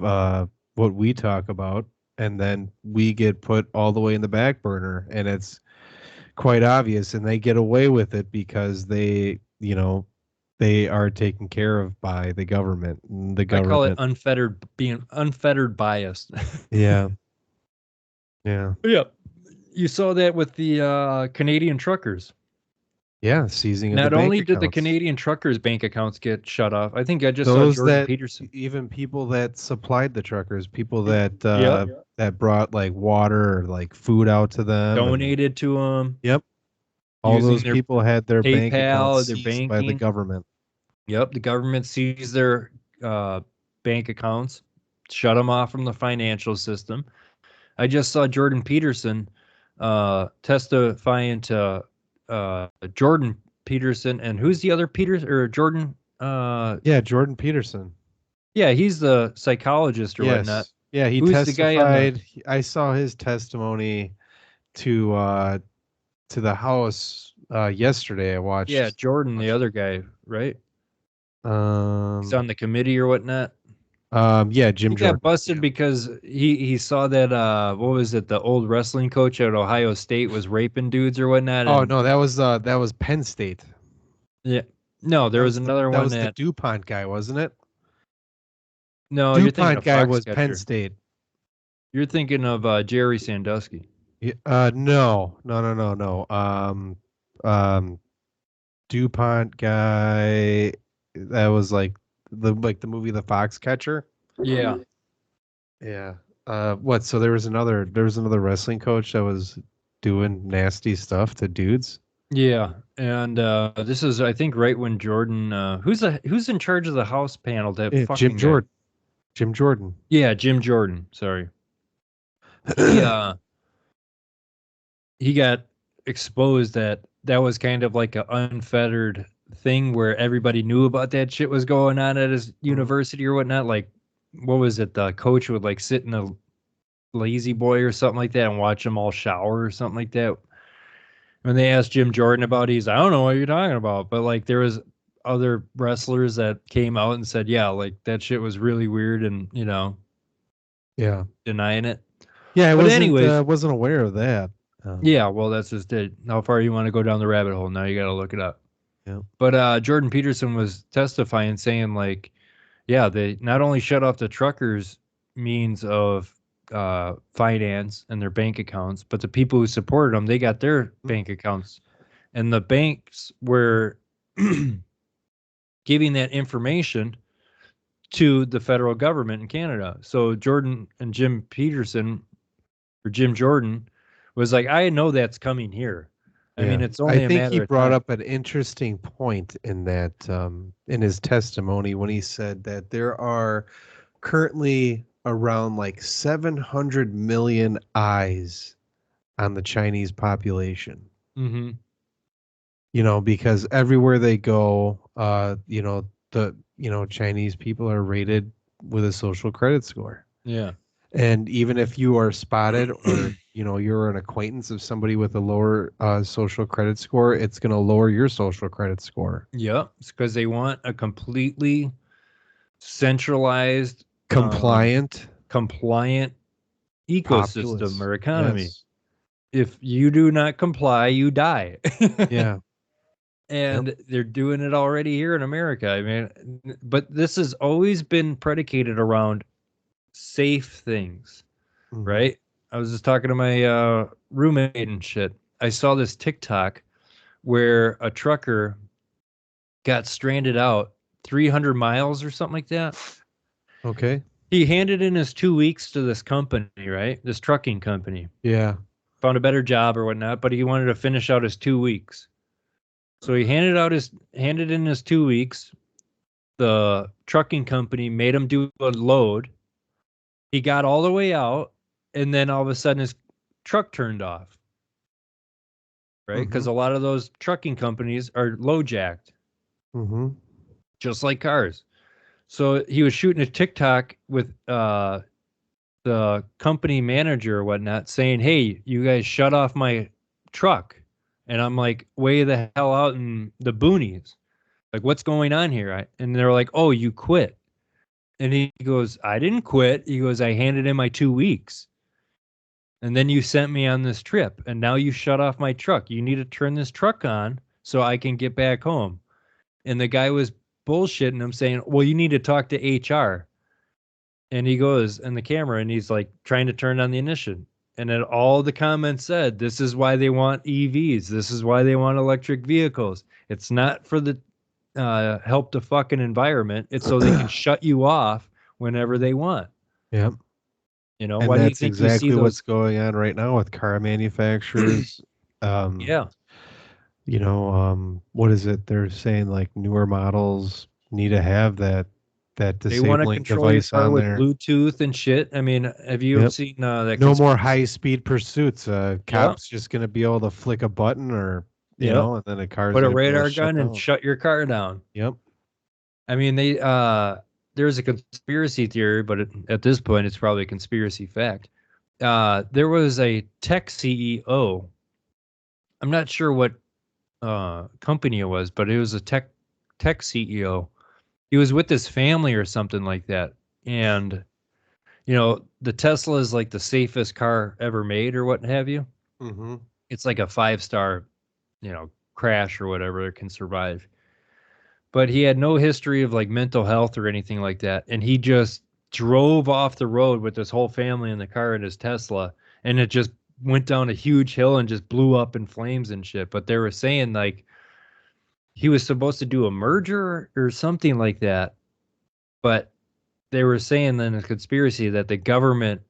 what we talk about. And then we get put all the way in the back burner. And it's quite obvious. And they get away with it because they are taken care of by the government. I call it being unfettered bias. Yeah. Yeah. Yeah. You saw that with the Canadian truckers. Yeah, seizing of the Not bank only did the accounts. Canadian truckers' bank accounts get shut off, I think I just Those saw Jordan that Peterson. even people that supplied the truckers, people that Yep. that brought like water or like food out to them, and Donated to them. yep, all using those their people had their bank accounts PayPal, their seized by the banking. government. Yep, the government seized their bank accounts, shut them off from the financial system. I just saw Jordan Peterson testifying to Jordan Peterson, and who's the other Peterson or Jordan? Yeah, Jordan Peterson. Yeah, he's the psychologist or whatnot. Yes. Yeah, he Who's the guy on the? testified. I saw his testimony to the House yesterday. I Yeah, watched. Jordan, the other guy, right? He's Um, on the committee or whatnot. yeah, Jim He Jordan. got busted because he saw that what was it, the old wrestling coach at Ohio State was raping dudes or whatnot. Oh And no, that was Penn State. yeah, no, there was another that one was the that DuPont guy, wasn't it? no, you're thinking DuPont of guy was Penn Foxcatcher. State. You're thinking of Jerry Sandusky. No. Um, DuPont guy. That was like the movie The Foxcatcher. Yeah, Yeah. What? So there was another wrestling coach that was doing nasty stuff to dudes. yeah, and this is I think right when Jordan, who's in charge of the House panel? That Yeah, fucking guy. Jim Jordan. Yeah, Jim Jordan. Sorry, he he got exposed that was kind of like an unfettered thing where everybody knew about that shit was going on at his university or whatnot. Like, what was it? The coach would like sit in a lazy boy or something like that and watch them all shower or something like that. When they asked Jim Jordan about it, he's I don't know what you're talking about. But like there was other wrestlers that came out and said, yeah, like that shit was really weird and Yeah. denying it. Yeah, I But anyways, wasn't aware of that. yeah, well, that's just it. How far you want to go down the rabbit hole? Now you got to look it up. Yeah. But Jordan Peterson was testifying, saying like, yeah, they not only shut off the truckers' means of finance and their bank accounts, but the people who supported them, they got their bank accounts, and the banks were giving that information to the federal government in Canada. So Jordan and Jim Peterson or Jim Jordan was like, I know that's coming here. I mean, it's only I a think he matter of brought time. up an interesting point in that in his testimony when he said that there are currently around like 700 million eyes on the Chinese population. Mm-hmm. Because everywhere they go, Chinese people are rated with a social credit score. Yeah. And even if you are spotted or you're an acquaintance of somebody with a lower social credit score, it's going to lower your social credit score. Yeah, it's because they want a completely centralized, Compliant ecosystem populace. or economy. Yes. If you do not comply, you die. Yeah. And they're doing it already here in America. I mean, but this has always been predicated around safe things, Mhm. right? I was just talking to my roommate and shit. I saw this TikTok where a trucker got stranded out 300 miles or something like that. Okay. He handed in his 2 weeks to this company, right? This trucking company. Yeah. Found a better job or whatnot, but he wanted to finish out his 2 weeks. So he handed in his 2 weeks. The trucking company made him do a load. He got all the way out, and then all of a sudden his truck turned off. Right? Because a lot of those trucking companies are low jacked. Mm-hmm. Just like cars. So he was shooting a TikTok with the company manager or whatnot saying, hey, you guys shut off my truck. And I'm like, way the hell out in the boonies. Like, what's going on here? And they're like, oh, you quit. And he goes, I didn't quit. He goes, I handed in my 2 weeks. And then you sent me on this trip. And now you shut off my truck. You need to turn this truck on so I can get back home. And the guy was bullshitting him saying, well, you need to talk to HR. And he goes in the camera and he's like trying to turn on the ignition. And then all the comments said, this is why they want EVs. This is why they want electric vehicles. It's not for the help the fucking environment. It's so they can shut you off whenever they want. Yep. You know, And why do you that's think you see exactly those? what's going on right now with car manufacturers. Yeah. You know, what is it? They're saying like newer models need to have that They want to disabling control your device car on with there. Bluetooth and shit. I mean, have you Yep. seen that? No more high-speed pursuits. Yep. Cop's just going to be able to flick a button or, you Yep. know, and then a car's Put a going to be able radar to shut gun and down. shut your car down. Yep. I mean, there's a conspiracy theory, but at this point, it's probably a conspiracy fact. There was a tech CEO. I'm not sure what company it was, but it was a tech CEO. He was with his family or something like that, and you know, the Tesla is like the safest car ever made, or what have you. Mm-hmm. It's like a 5-star, you know, crash or whatever it can survive. But he had no history of like mental health or anything like that. And he just drove off the road with his whole family in the car in his Tesla. And it just went down a huge hill and just blew up in flames and shit. But they were saying like he was supposed to do a merger or something like that. But they were saying then a conspiracy that the government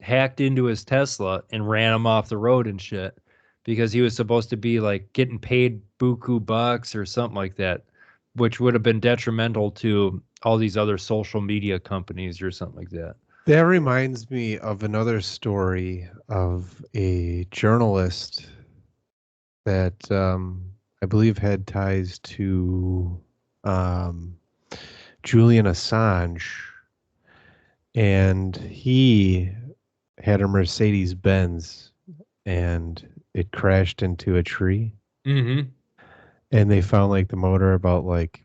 hacked into his Tesla and ran him off the road and shit because he was supposed to be like getting paid buku bucks or something like that, which would have been detrimental to all these other social media companies or something like that. That reminds me of another story of a journalist that I believe had ties to um, Julian Assange, and he had a Mercedes Benz, and it crashed into a tree, Mm-hmm. and they found like the motor about like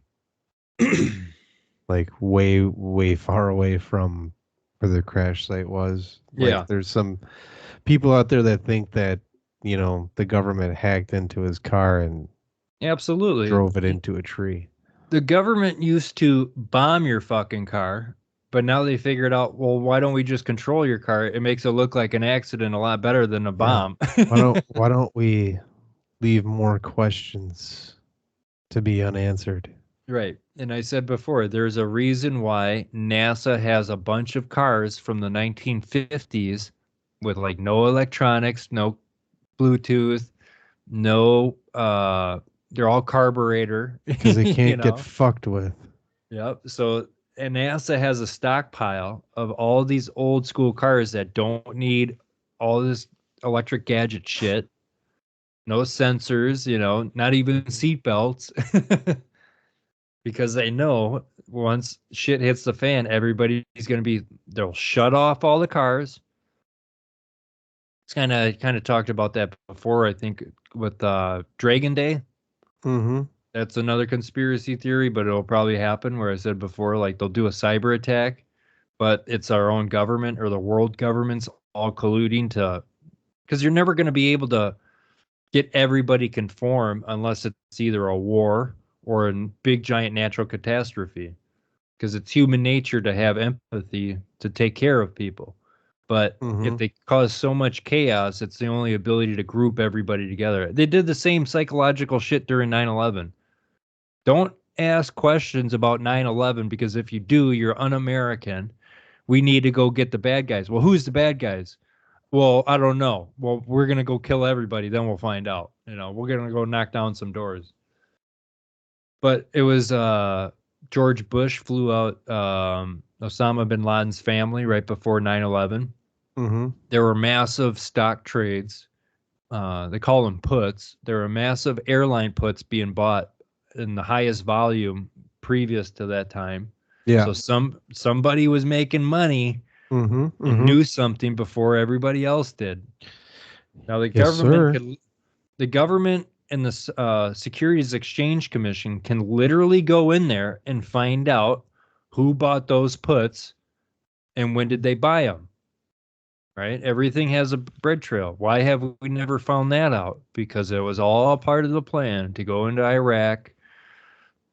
way far away from where the crash site was. Yeah. Like there's some people out there that think that, you know, the government hacked into his car and Absolutely. drove it into a tree. The government used to bomb your fucking car, but now they figured out, well, why don't we just control your car? It makes it look like an accident a lot better than a bomb. Why don't we leave more questions to be unanswered? Right. And I said before, there's a reason why NASA has a bunch of cars from the 1950s with like no electronics, no Bluetooth, no they're all carburetor Because they can't get know. fucked with. Yep. So and NASA has a stockpile of all these old school cars that don't need all this electric gadget shit. No sensors, you know, not even seat belts. Because they know once shit hits the fan, everybody's going to be, they'll shut off all the cars. It's kind of talked about that before, I think, with Dragon Day. Mm-hmm. That's another conspiracy theory, but it'll probably happen where I said before, like they'll do a cyber attack, but it's our own government or the world governments all colluding to, because you're never going to be able to get everybody conform unless it's either a war or a big giant natural catastrophe. Because it's human nature to have empathy to take care of people. But if they cause so much chaos, it's the only ability to group everybody together. They did the same psychological shit during 9/11. Don't ask questions about 9/11 because if you do, you're un-American. We need to go get the bad guys. Well, who's the bad guys? Well, I don't know. Well, we're going to go kill everybody. Then we'll find out. You know, we're going to go knock down some doors. But it was George Bush flew out Osama bin Laden's family right before 9/11. Mm-hmm. There were massive stock trades. They call them puts. There were massive airline puts being bought in the highest volume previous to that time. Yeah. So somebody was making money Mm-hmm. and knew something before everybody else did. Now the Yes, sir. government and the Securities Exchange Commission can literally go in there and find out who bought those puts and when did they buy them. Right? Everything has a bread trail. Why have we never found that out? Because it was all part of the plan to go into Iraq,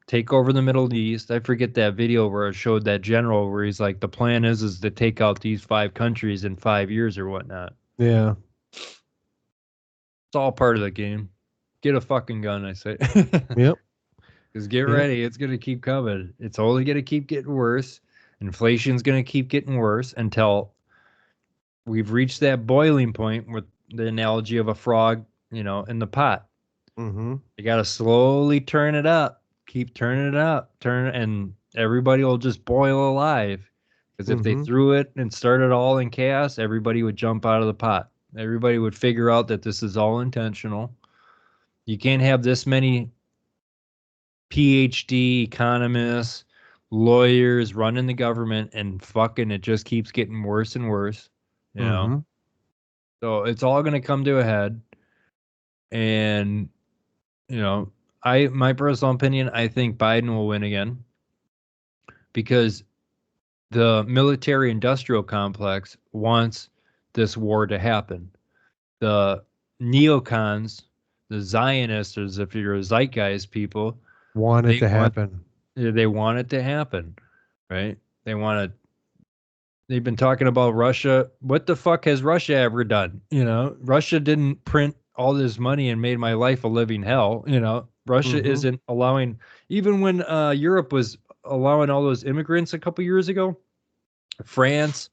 take over the Middle East. I forget that video where it showed that general where he's like, the plan is to take out these 5 countries in 5 years or whatnot. Yeah. It's all part of the game. Get a fucking gun, I say. Yep. Because get Yep. ready, it's going to keep coming. It's only going to keep getting worse. Inflation's going to keep getting worse until we've reached that boiling point with the analogy of a frog, in the pot. Mm-hmm. You got to slowly turn it up, keep turning it up, and everybody will just boil alive. Because if they Mm-hmm. threw it and started all in chaos, everybody would jump out of the pot. Everybody would figure out that this is all intentional. You can't have this many PhD economists, lawyers running the government, and fucking it just keeps getting worse and worse. Mm-hmm. So it's all going to come to a head. And, my personal opinion, I think Biden will win again because the military industrial complex wants this war to happen. The neocons, the Zionists, as if you're a zeitgeist people, Want it they to want happen. they want it to happen, right? They want to. They've been talking about Russia. What the fuck has Russia ever done? Russia didn't print all this money and made my life a living hell. Russia Mm-hmm. isn't allowing, even when Europe was allowing all those immigrants a couple years ago. France,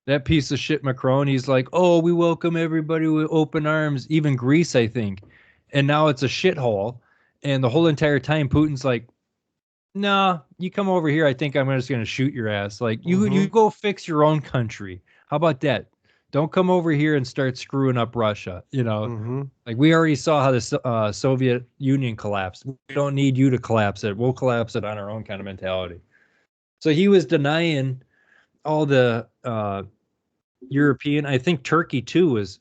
that piece of shit Macron, he's like, oh, we welcome everybody with open arms, even Greece, I think. And now it's a shithole. And the whole entire time, Putin's like, nah, you come over here, I think I'm just going to shoot your ass. Like, you Mm-hmm. go fix your own country. How about that? Don't come over here and start screwing up Russia. Mm-hmm. Like we already saw how the Soviet Union collapsed. We don't need you to collapse it. We'll collapse it on our own kind of mentality. So he was denying all the European. I think Turkey too was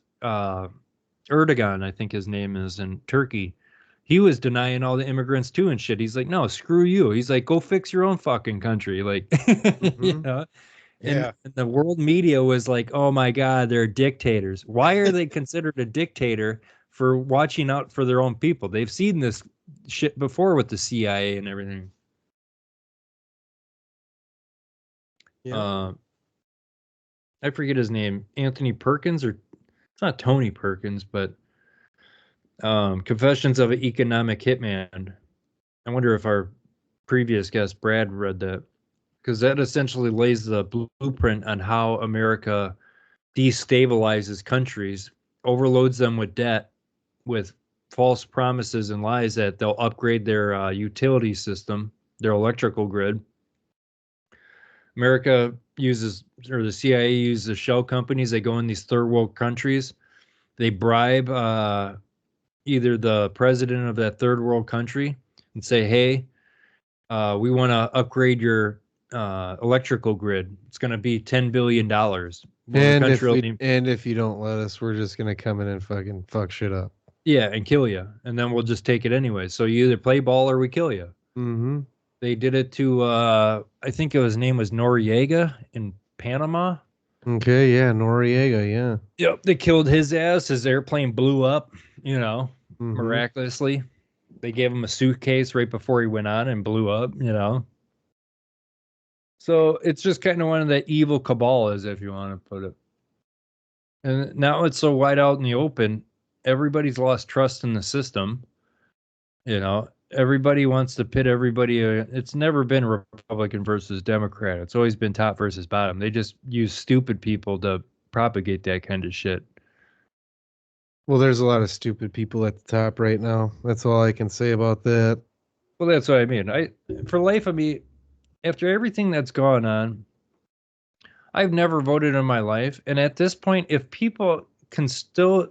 Erdogan. I think his name is in Turkey. He was denying all the immigrants too and shit. He's like, no, screw you. He's like, go fix your own fucking country. Like, Mm-hmm. And Yeah. the world media was like, oh my God, they're dictators. Why are they considered a dictator for watching out for their own people? They've seen this shit before with the CIA and everything. Yeah. Uh, I forget his name, Anthony Perkins, or it's not Tony Perkins, but Confessions of an Economic Hitman. I wonder if our previous guest, Brad, read that because that essentially lays the blueprint on how America destabilizes countries, overloads them with debt, with false promises and lies that they'll upgrade their utility system, their electrical grid. America uses, or the CIA uses shell companies. They go in these third world countries. They bribe either the president of that third world country and say, hey, we want to upgrade your electrical grid. It's going to be $10 billion. Well, the country will need, And if you don't let us, we're just gonna come in and fucking fuck shit up. yeah, and kill you. And then we'll just take it anyway. So you either play ball or we kill you. Mm-hmm. They did it to, I think his name was Noriega in Panama. Okay, yeah, Noriega, yeah. Yep, they killed his ass. His airplane blew up, Mm-hmm. miraculously. They gave him a suitcase right before he went on and blew up. So it's just kind of one of the evil cabals, if you want to put it. And now it's so wide out in the open, everybody's lost trust in the system. Everybody wants to pit everybody. It's never been Republican versus Democrat. It's always been top versus bottom. They just use stupid people to propagate that kind of shit. Well, there's a lot of stupid people at the top right now. That's all I can say about that. Well, that's what I mean. For life of me, after everything that's gone on, I've never voted in my life. And at this point, if people can still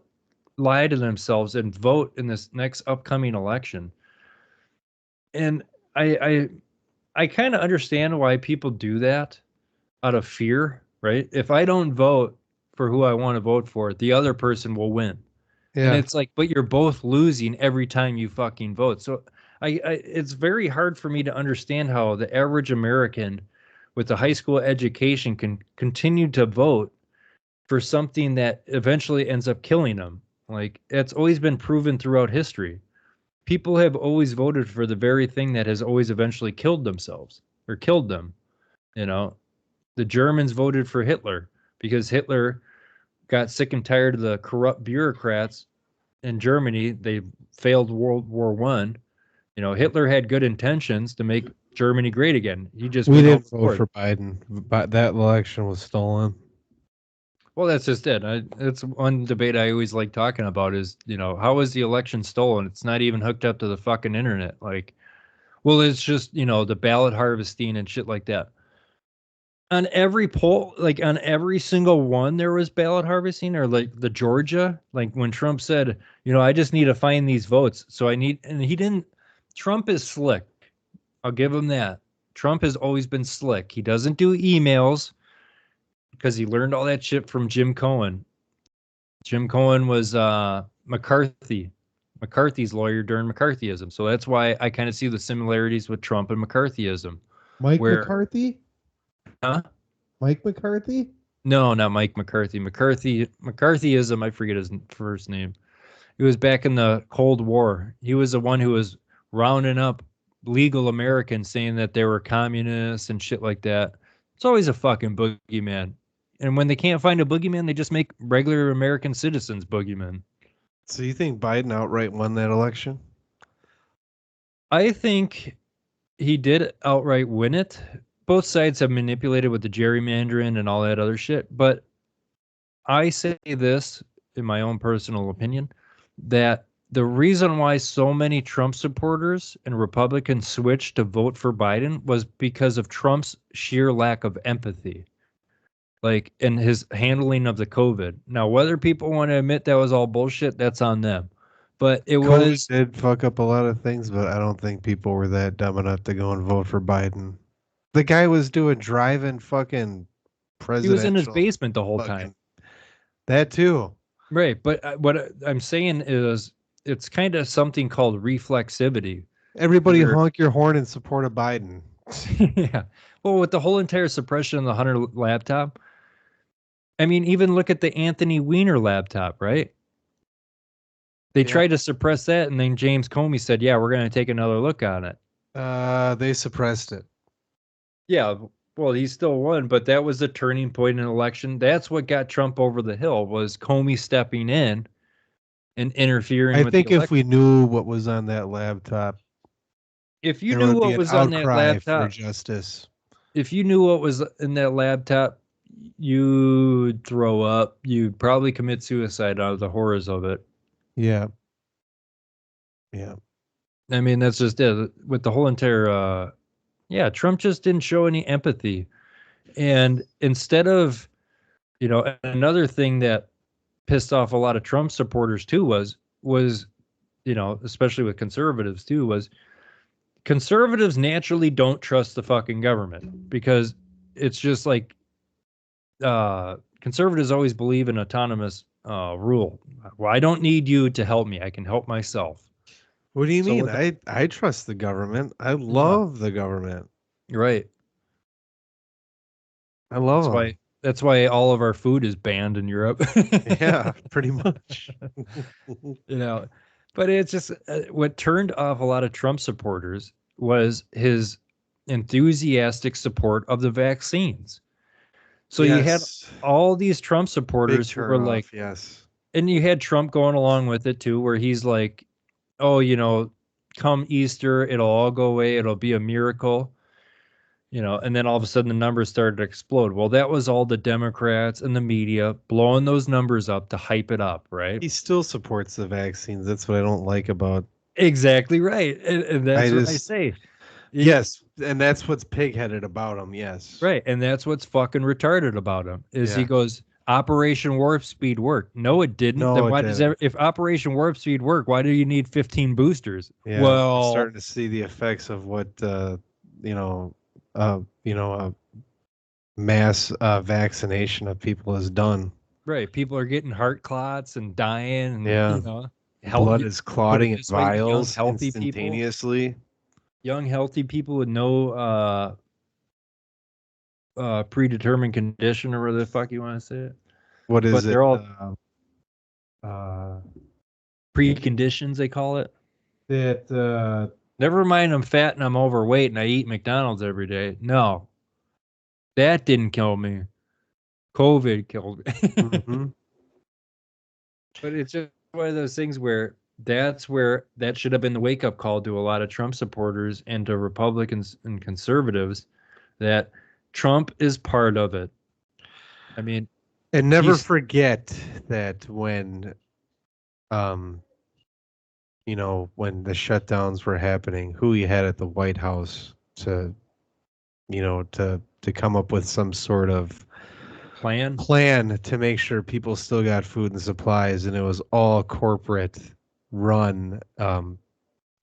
lie to themselves and vote in this next upcoming election, and I kind of understand why people do that out of fear, right? If I don't vote for who I want to vote for, the other person will win. And Yeah. it's like, but you're both losing every time you fucking vote. So it's very hard for me to understand how the average American with a high school education can continue to vote for something that eventually ends up killing them. Like it's always been proven throughout history. People have always voted for the very thing that has always eventually killed themselves or killed them. You know, the Germans voted for Hitler because Hitler got sick and tired of the corrupt bureaucrats in Germany. They failed World War One. You know, Hitler had good intentions to make Germany great again. He just We went didn't vote overboard. for Biden, but that election was stolen. Well, that's just it. It's one debate I always like talking about is, you know, how was the election stolen? It's not even hooked up to the fucking internet. Like, well, it's just, you know, the ballot harvesting and shit like that. On every poll, like on every single one, there was ballot harvesting, or like the Georgia, like when Trump said, you know, I just need to find these votes. So I need, and he didn't, Trump is slick. I'll give him that. Trump has always been slick. He doesn't do emails because he learned all that shit from Jim Cohen. Jim Cohen was McCarthy's lawyer during McCarthyism. So that's why I kind of see the similarities with Trump and McCarthyism. Mike Where- McCarthy? Huh? Mike McCarthy? No, not Mike McCarthy. McCarthyism, I forget his first name. He was back in the Cold War. He was the one who was rounding up legal Americans saying that they were communists and shit like that. It's always a fucking boogeyman. And when they can't find a boogeyman, they just make regular American citizens boogeymen. So you think Biden outright won that election? I think he did outright win it. Both sides have manipulated with the gerrymandering and all that other shit. But I say this, in my own personal opinion, that the reason why so many Trump supporters and Republicans switched to vote for Biden was because of Trump's sheer lack of empathy, like in his handling of the COVID. Now, whether people want to admit that was all bullshit, that's on them. But it was, did fuck up a lot of things, but I don't think people were that dumb enough to go and vote for Biden. The guy was doing drive-in fucking he presidential. was in his basement the whole fucking- time. That too. Right. But what I'm saying is it's kind of something called reflexivity. Everybody You're- honk your horn in support of Biden. Yeah. Well, with the whole entire suppression of the Hunter laptop, I mean, even look at the Anthony Weiner laptop, right? They Yeah. tried to suppress that, and then James Comey said, yeah, we're going to take another look on it. They suppressed it. Yeah. Well, he still won, but that was the turning point in the election. That's what got Trump over the hill, was Comey stepping in and interfering I with think the if election. we knew what was on that laptop, If you there knew would be what an was on that outcry for laptop, justice. if you knew what was in that laptop, you'd throw up. You'd probably commit suicide out of the horrors of it. Yeah. Yeah. I mean, that's just it. With the whole entire, Trump just didn't show any empathy. And instead of, you know, another thing that pissed off a lot of Trump supporters too was, you know, especially with conservatives too, was conservatives naturally don't trust the fucking government because it's just like, conservatives always believe in autonomous rule. Well, I don't need you to help me. I can help myself. What do you So mean? with I trust the government. I love the government. Right. I love That's them. why that's why all of our food is banned in Europe. Yeah, pretty much. You know, but it's just what turned off a lot of Trump supporters was his enthusiastic support of the vaccines. So you had Yes. all these Trump Big supporters who were turn like, off, yes. and you had Trump going along with it too, where he's like, oh, you know, come Easter, it'll all go away. It'll be a miracle, you know, and then all of a sudden the numbers started to explode. Well, that was all the Democrats and the media blowing those numbers up to hype it up, right? He still supports the vaccines. That's what I don't like about. Exactly right. And that's what I just- say. Yes, and that's what's pig-headed about him. Yes. Right. And that's what's fucking retarded about him is he Yeah. goes, Operation Warp Speed worked. No, it didn't. No, Then it why didn't. if Operation Warp Speed worked, why do you need 15 boosters? Yeah. Well, we're starting to see the effects of what mass vaccination of people has done. right. People are getting heart clots and dying and Yeah. you know, Blood is clotting in this way, young, vials healthy people. instantaneously. Young healthy people with no predetermined condition or whatever the fuck you want to say it. What is But it? they're all preconditions they call it. That Never mind I'm fat and I'm overweight and I eat McDonald's every day. No. That didn't kill me. COVID killed me. mhm. But it's just one of those things where that should have been the wake up call to a lot of Trump supporters and to Republicans and conservatives that Trump is part of it. I mean, And never he's forget that when, um, when the shutdowns were happening, who he had at the White House to, to come up with some sort of plan to make sure people still got food and supplies, and it was all corporate run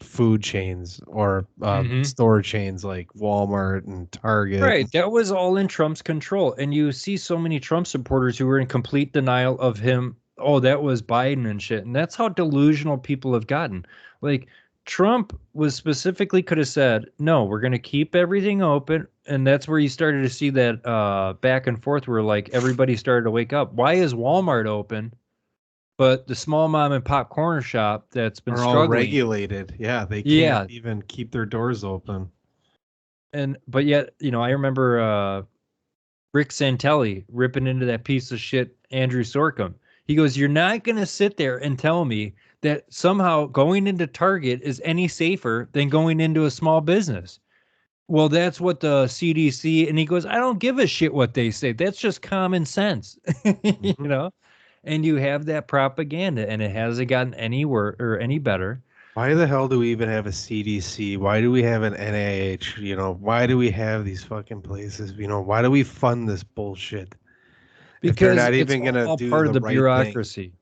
food chains or Mhm. store chains like Walmart and Target. Right. That was all in Trump's control. And you see so many Trump supporters who were in complete denial of him. Oh, that was Biden and shit. And that's how delusional people have gotten. Like, Trump was specifically could have said, no, we're going to keep everything open. And that's where you started to see that back and forth where like everybody started to wake up. Why is Walmart open? But the small mom and pop corner shop that's been Are all struggling. regulated. Yeah, they Yeah. can't even keep their doors open. But yet, I remember Rick Santelli ripping into that piece of shit Andrew Sorkum. He goes, "You're not going to sit there and tell me that somehow going into Target is any safer than going into a small business." Well, that's what the CDC, and he goes, "I don't give a shit what they say. That's just common sense." Mhm. And you have that propaganda, and it hasn't gotten any worse or any better. Why the hell do we even have a CDC? Why do we have an NIH? Why do we have these fucking places? Why do we fund this bullshit if they're Because not it's even gonna all do part of the the right thing? bureaucracy.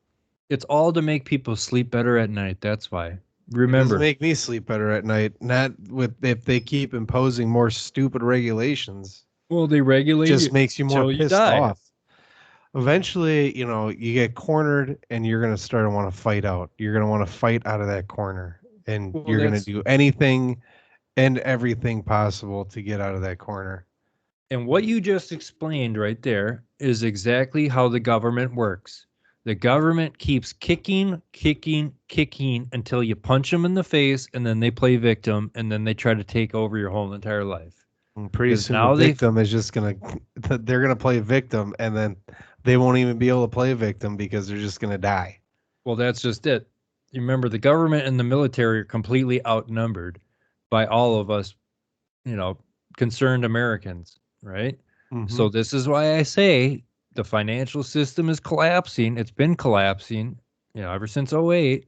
It's all to make people sleep better at night. That's why. It doesn't Remember, make me sleep better at night. Not with if they keep imposing more stupid regulations. well, they regulate Just you makes you more till you pissed die. off. Eventually, you get cornered and you're going to start to want to fight out. You're going to want to fight out of that corner and Well, you're going to that's do anything and everything possible to get out of that corner. and what you just explained right there is exactly how the government works. The government keeps kicking, kicking, kicking until you punch them in the face, and then they play victim, and then they try to take over your whole entire life. And pretty Because soon the now they victim is just going to they're going to play victim and then they won't even be able to play victim because they're just going to die. Well, that's just it. You remember the government and the military are completely outnumbered by all of us, concerned Americans, right? Mhm. So this is why I say the financial system is collapsing. It's been collapsing, ever since '08.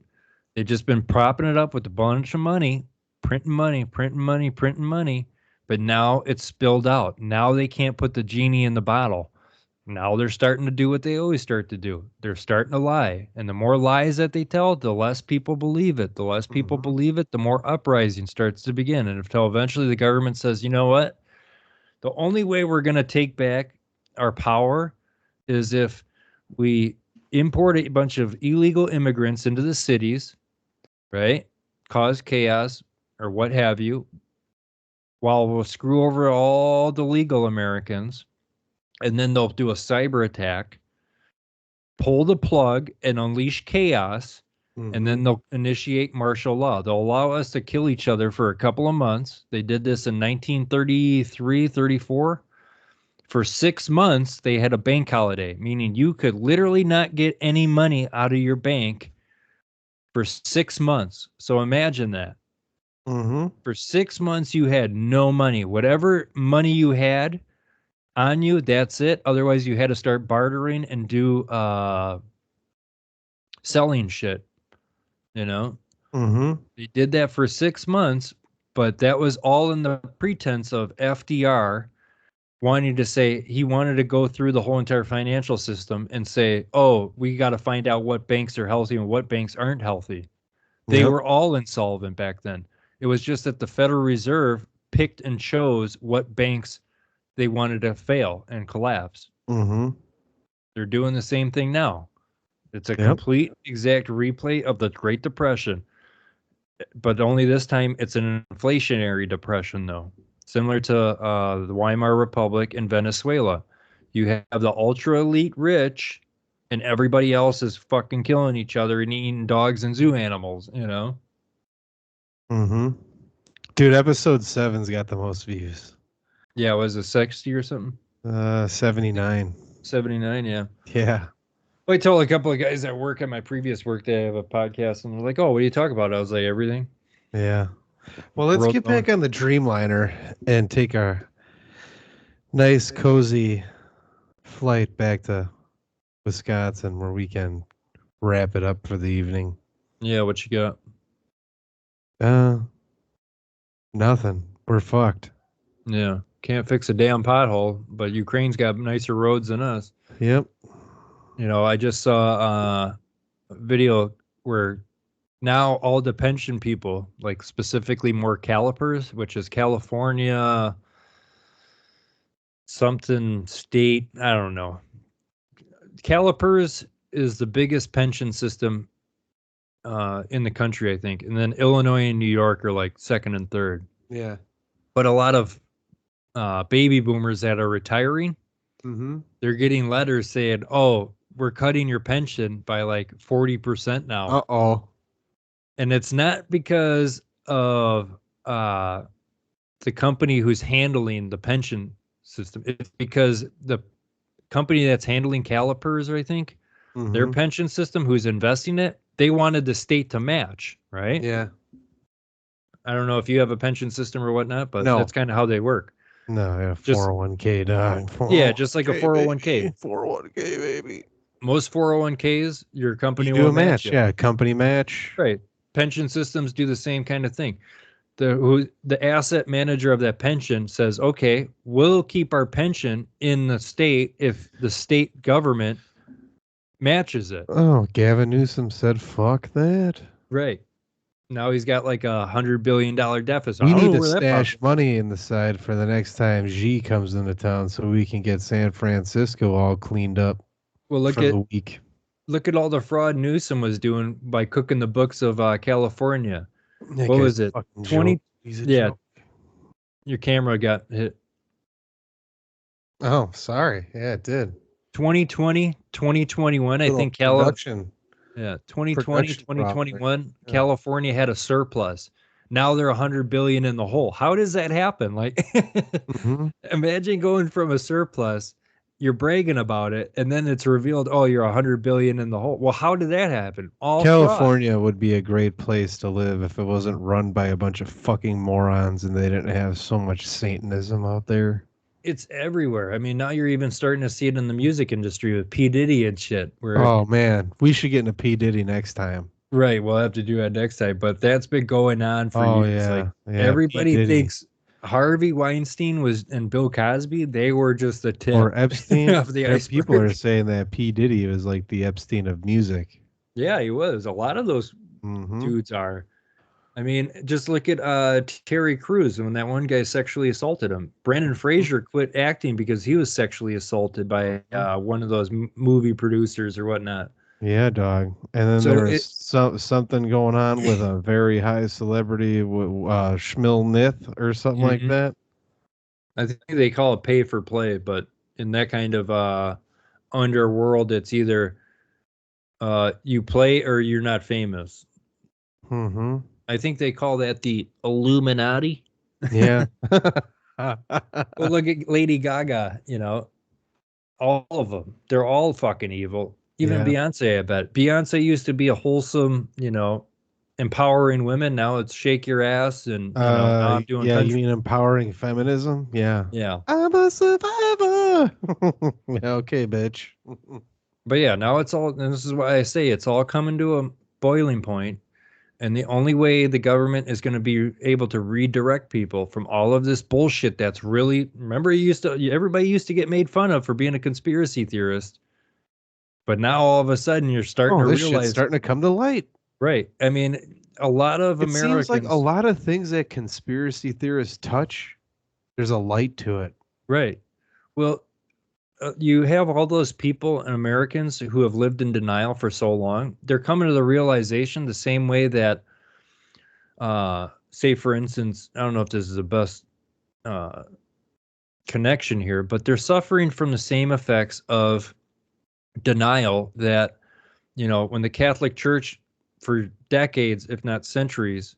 They've just been propping it up with a bunch of money, printing money, printing money, printing money. But now it's spilled out. Now they can't put the genie in the bottle. Now they're starting to do what they always start to do. They're starting to lie. And the more lies that they tell, the less people believe it. The less people Mhm. believe it, the more uprising starts to begin. And until eventually the government says, you know what? The only way we're going to take back our power is if we import a bunch of illegal immigrants into the cities, right? Cause chaos or what have you, while we'll screw over all the legal Americans. And then they'll do a cyber attack, pull the plug, and unleash chaos. And Mhm. then they'll initiate martial law. They'll allow us to kill each other for a couple of months. They did this in 1933, 34. For 6 months, they had a bank holiday, meaning you could literally not get any money out of your bank for 6 months. So imagine that. Mhm. For 6 months, you had no money. Whatever money you had on you, that's it. Otherwise, you had to start bartering and do selling shit. You know, Mhm. they did that for 6 months, but that was all in the pretense of FDR wanting to say he wanted to go through the whole entire financial system and say, oh, we got to find out what banks are healthy and what banks aren't healthy. They Yep. were all insolvent back then. It was just that the Federal Reserve picked and chose what banks they wanted to fail and collapse. Mhm. They're doing the same thing now. It's a Yep. complete exact replay of the Great Depression, but only this time it's an inflationary depression, though, similar to the Weimar Republic in Venezuela. You have the ultra elite rich, and everybody else is fucking killing each other and eating dogs and zoo animals, Mhm. Dude, episode 7's got the most views. Yeah, was it 60 or something? 79. 79, yeah. Yeah. I told a couple of guys at work at my previous work they have a podcast, and they're like, "Oh, what do you talk about?" I was like, "Everything." Yeah. Well, let's World get going. back on the Dreamliner and take our nice, cozy flight back to Wisconsin where we can wrap it up for the evening. Yeah, what you got? Nothing. We're fucked. Yeah, can't fix a damn pothole, but Ukraine's got nicer roads than us. Yep. I just saw a video where now all the pension people, like specifically more calipers, which is California, something state, I don't know. Calipers is the biggest pension system in the country, I think. And then Illinois and New York are like second and third. Yeah. But a lot of baby boomers that are retiring, they're getting letters saying, "Oh, we're cutting your pension by like 40% now." Uh-oh. And it's not because of the company who's handling the pension system. It's because the company that's handling calipers, I think, their pension system, who's investing it, they wanted the state to match, right? Yeah. I don't know if you have a pension system or whatnot, but No. that's kind of how they work. No, yeah, Just- 401k, dog. Yeah, just like a 401k. Baby. 401k, baby. Most 401ks, your company You do will a match. it. Yeah, company match. Right. Pension systems do the same kind of thing. The asset manager of that pension says, "Okay, we'll keep our pension in the state if the state government matches it." Oh, Gavin Newsom said, "Fuck that." Right. Now he's got like $100 billion deficit. We I don't need know to where that stash money in the side for the next time Xi comes into town, so we can get San Francisco all cleaned up Well, for the week. look at all the fraud Newsom was doing by cooking the books of California. That What guy's was a it? fucking 20 joke. He's a Yeah. joke. Your camera got hit. Oh, sorry. Yeah, it did. 2020, 2021, I Little think production. Yeah, 2020, Production problem 2021, there. Yeah. California had a surplus. Now they're 100 billion in the hole. How does that happen? Like, imagine going from a surplus, you're bragging about it, and then it's revealed, oh, you're 100 billion in the hole. Well, how did that happen? All fraud. California would be a great place to live if it wasn't run by a bunch of fucking morons and they didn't have so much Satanism out there. It's everywhere. I mean, now you're even starting to see it in the music industry with P. Diddy and shit. Where, Oh man, we should get into P. Diddy next time. right, we'll have to do that next time. But that's been going on for years. Yeah, Like, yeah. everybody P. Diddy. thinks Harvey Weinstein and Bill Cosby, they were just the tip Or Epstein. of the iceberg. People are saying that P. Diddy was like the Epstein of music. Yeah, he was. A lot of those dudes are. I mean, just look at Terry Crews when that one guy sexually assaulted him. Brendan Fraser quit acting because he was sexually assaulted by one of those movie producers or whatnot. Yeah, dog. And then So there was something going on with a very high celebrity, Schmill Nith or something like that. I think they call it pay for play, but in that kind of underworld, it's either you play or you're not famous. I think they call that the Illuminati. Yeah. Well, look at Lady Gaga, all of them. They're all fucking evil. Even Beyonce, I bet. Beyonce used to be a wholesome, empowering women. Now it's shake your ass and, now I'm doing country. You mean empowering feminism? Yeah. Yeah. I'm a survivor. Yeah, okay, bitch. But yeah, now it's all, and this is why I say it's all coming to a boiling point. And the only way the government is going to be able to redirect people from all of this bullshit that's really, remember, everybody used to get made fun of for being a conspiracy theorist. But now all of a sudden you're starting to this realize. shit's starting to come to light. Right. I mean, a lot of Americans. Seems like a lot of things that conspiracy theorists touch, there's a light to it. Right. Well, you have all those people and Americans who have lived in denial for so long. They're coming to the realization the same way that, say, for instance, I don't know if this is the best connection here, but they're suffering from the same effects of denial that, when the Catholic Church, for decades, if not centuries,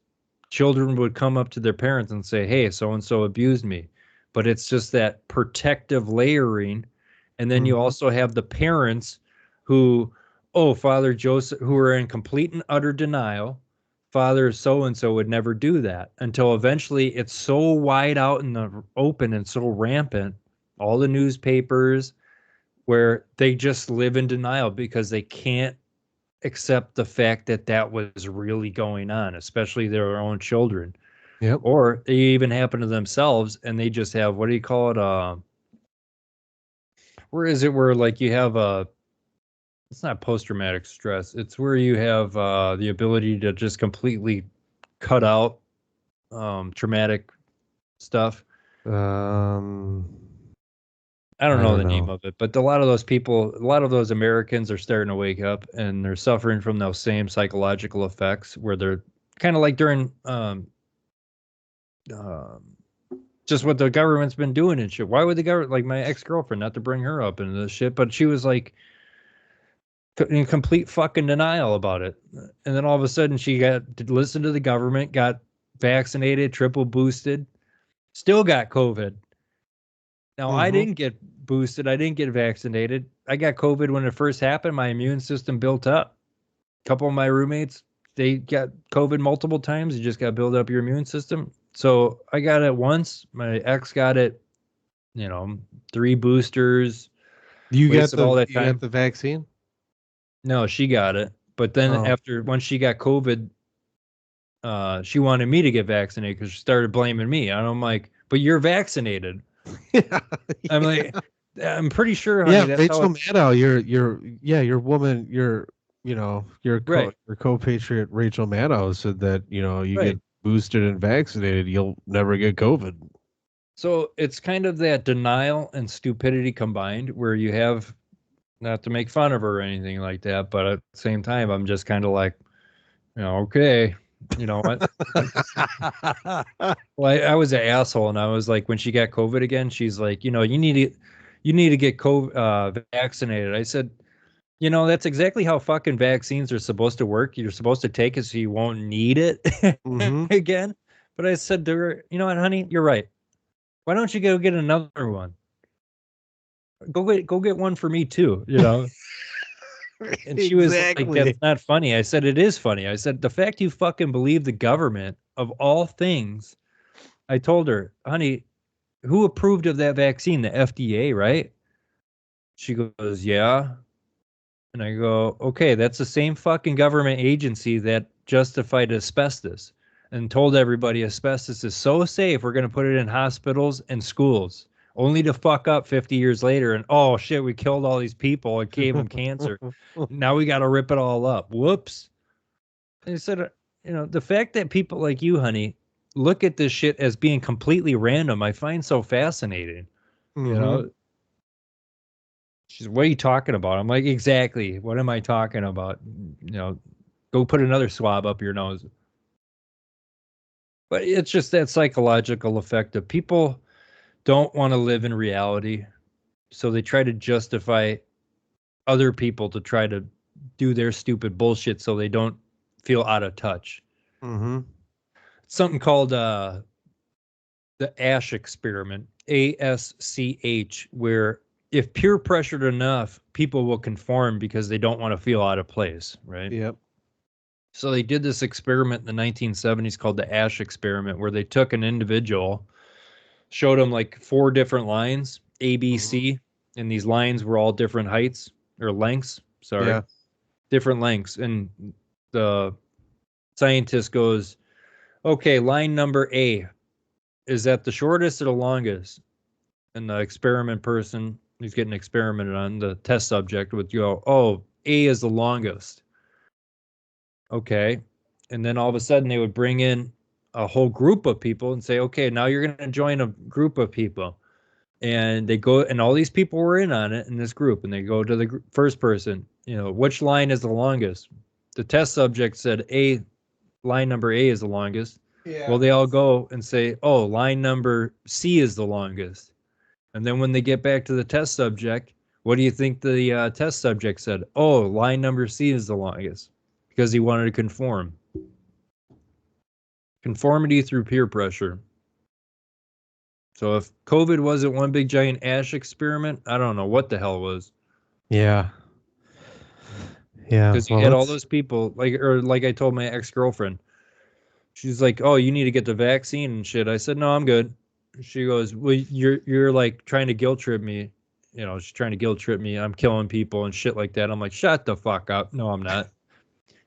children would come up to their parents and say, "Hey, so-and-so abused me." But it's just that protective layering. And then you also have the parents who oh, Father Joseph, who are in complete and utter denial. Father so-and-so would never do that until eventually it's so wide out in the open and so rampant, all the newspapers, where they just live in denial because they can't accept the fact that that was really going on, especially their own children. Yep. Or they even happen to themselves and they just have, what do you call it? Where is it where like you have it's not post-traumatic stress. It's where you have the ability to just completely cut out traumatic stuff. I don't know the name of it, but a lot of those people, a lot of those Americans are starting to wake up and they're suffering from those same psychological effects where they're kind of like during um, just what the government's been doing and shit. Why would the government, like my ex-girlfriend, not to bring her up into this shit, but she was like in complete fucking denial about it. And then all of a sudden she got to listen to the government, got vaccinated, triple boosted, still got COVID. Now, I didn't get boosted. I didn't get vaccinated. I got COVID when it first happened. My immune system built up. A couple of my roommates, they got COVID multiple times. You just got to build up your immune system. So I got it once. My ex got it, 3 boosters. You got Wasted all that time. the vaccine? No, she got it. But then once she got COVID, she wanted me to get vaccinated because she started blaming me. And I'm like, but you're vaccinated. I'm like, I'm pretty sure, honey. Yeah, that's Rachel how Maddow, your woman, your co-patriot Rachel Maddow said that, you right. get boosted and vaccinated, you'll never get COVID. So it's kind of that denial and stupidity combined where you have, not to make fun of her or anything like that, but at the same time, I'm just kind of like, okay, you know what? Well, I was an asshole, and I was like, when she got COVID again, she's like, you need to get COVID vaccinated. I said, that's exactly how fucking vaccines are supposed to work. You're supposed to take it so you won't need it again. But I said to her, you know what, honey, you're right. Why don't you go get another one? Go get one for me too, And she was like, that's not funny. I said, it is funny. I said, the fact you fucking believe the government of all things. I told her, honey, who approved of that vaccine? The FDA, right? She goes, yeah. And I go, okay, that's the same fucking government agency that justified asbestos and told everybody asbestos is so safe, we're going to put it in hospitals and schools, only to fuck up 50 years later. And oh shit, we killed all these people and gave them cancer. Now we got to rip it all up. Whoops. And I said, the fact that people like you, honey, look at this shit as being completely random, I find so fascinating. She's, what are you talking about? I'm like, exactly. What am I talking about? Go put another swab up your nose. But it's just that psychological effect of people don't want to live in reality. So they try to justify other people to try to do their stupid bullshit so they don't feel out of touch. Something called the Asch experiment, ASCH, where if peer pressured enough, people will conform because they don't want to feel out of place, right? Yep. So they did this experiment in the 1970s called the Asch experiment, where they took an individual, showed them like 4 different lines, A, B, C, and these lines were all different heights or lengths. Sorry, different lengths. And the scientist goes, okay, line number A, is that the shortest or the longest? And the experiment person who's getting experimented on, the test subject, would go, oh, A is the longest. Okay. And then all of a sudden they would bring in a whole group of people and say, okay, now you're going to join a group of people. And they go, and all these people were in on it in this group. And they go to the first person, which line is the longest? The test subject said line number A is the longest. Yeah. Well, they all go and say, oh, line number C is the longest. And then when they get back to the test subject, what do you think the test subject said? Oh, line number C is the longest because he wanted to conform. Conformity through peer pressure. So if COVID wasn't one big giant Asch experiment, I don't know what the hell was. Yeah. Yeah. Because you had all those people, like I told my ex-girlfriend, she's like, "Oh, you need to get the vaccine and shit." I said, "No, I'm good." She goes, "Well, you're like trying to guilt trip me. You know, she's trying to guilt trip me. I'm killing people and shit like that." I'm like, "Shut the fuck up. No, I'm not."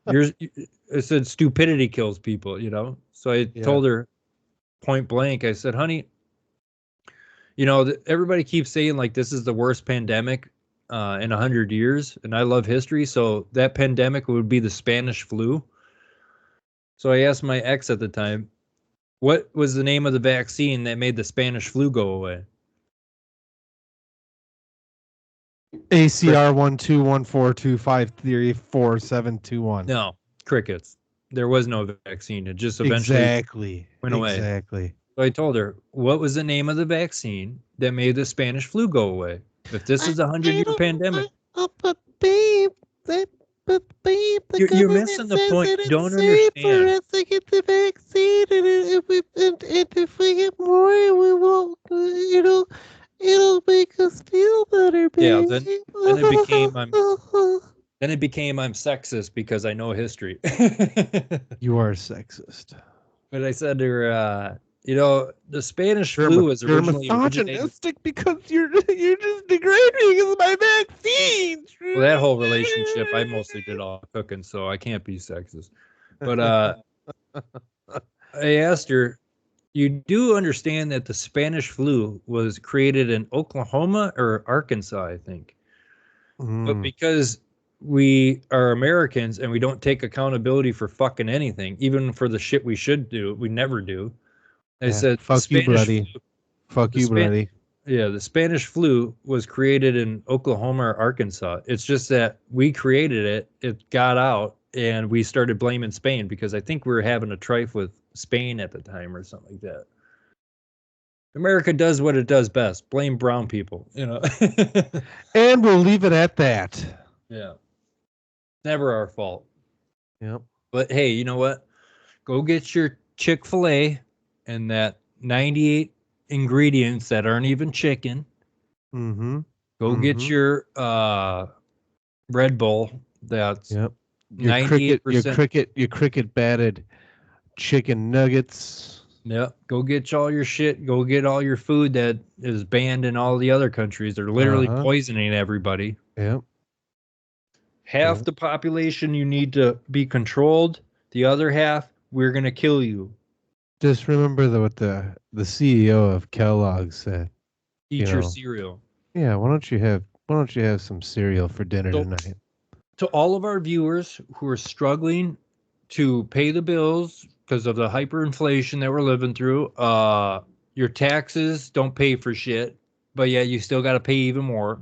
I said stupidity kills people, you know? So I told her point blank, I said, "Honey, you know, everybody keeps saying like this is the worst pandemic in 100 years, and I love history, so that pandemic would be the Spanish flu." So I asked my ex at the time, what was the name of the vaccine that made the Spanish flu go away? ACR 12142534721. No, crickets. There was no vaccine. It just Exactly. went away. Exactly. So I told her, what was the name of the vaccine that made the Spanish flu go away? If this is a 100-year pandemic. But babe, the You're missing the point. You don't understand. us to get the vaccine, and if we get more, we won't. It'll make us feel better, babe. Yeah, then it became I'm sexist because I know history. You are sexist. But I said to her, you know, the Spanish flu was originally misogynistic because you're just degrading my vaccine. Well, that whole relationship, I mostly did all the cooking, so I can't be sexist. But I asked her, you do understand that the Spanish flu was created in Oklahoma or Arkansas, I think. But because we are Americans and we don't take accountability for fucking anything, even for the shit we should do, we never do. I said, fuck you, buddy. Fuck you, buddy. Yeah, the Spanish flu was created in Oklahoma or Arkansas. It's just that we created it, it got out, and we started blaming Spain because I think we were having a trife with Spain at the time or something like that. America does what it does best. Blame brown people, you know. And we'll leave it at that. Yeah. Never our fault. Yep. But hey, you know what? Go get your Chick-fil-A and that 98 ingredients that aren't even chicken. Go get your Red Bull that's your 98%. Your cricket batted chicken nuggets. Yep. Go get all your shit. Go get all your food that is banned in all the other countries. They're literally poisoning everybody. Yep. Half the population you need to be controlled. The other half, we're gonna kill you. Just remember what the CEO of Kellogg said. Eat your cereal. Yeah, why don't you have some cereal for dinner tonight? To all of our viewers who are struggling to pay the bills because of the hyperinflation that we're living through, your taxes don't pay for shit, but yeah, you still got to pay even more.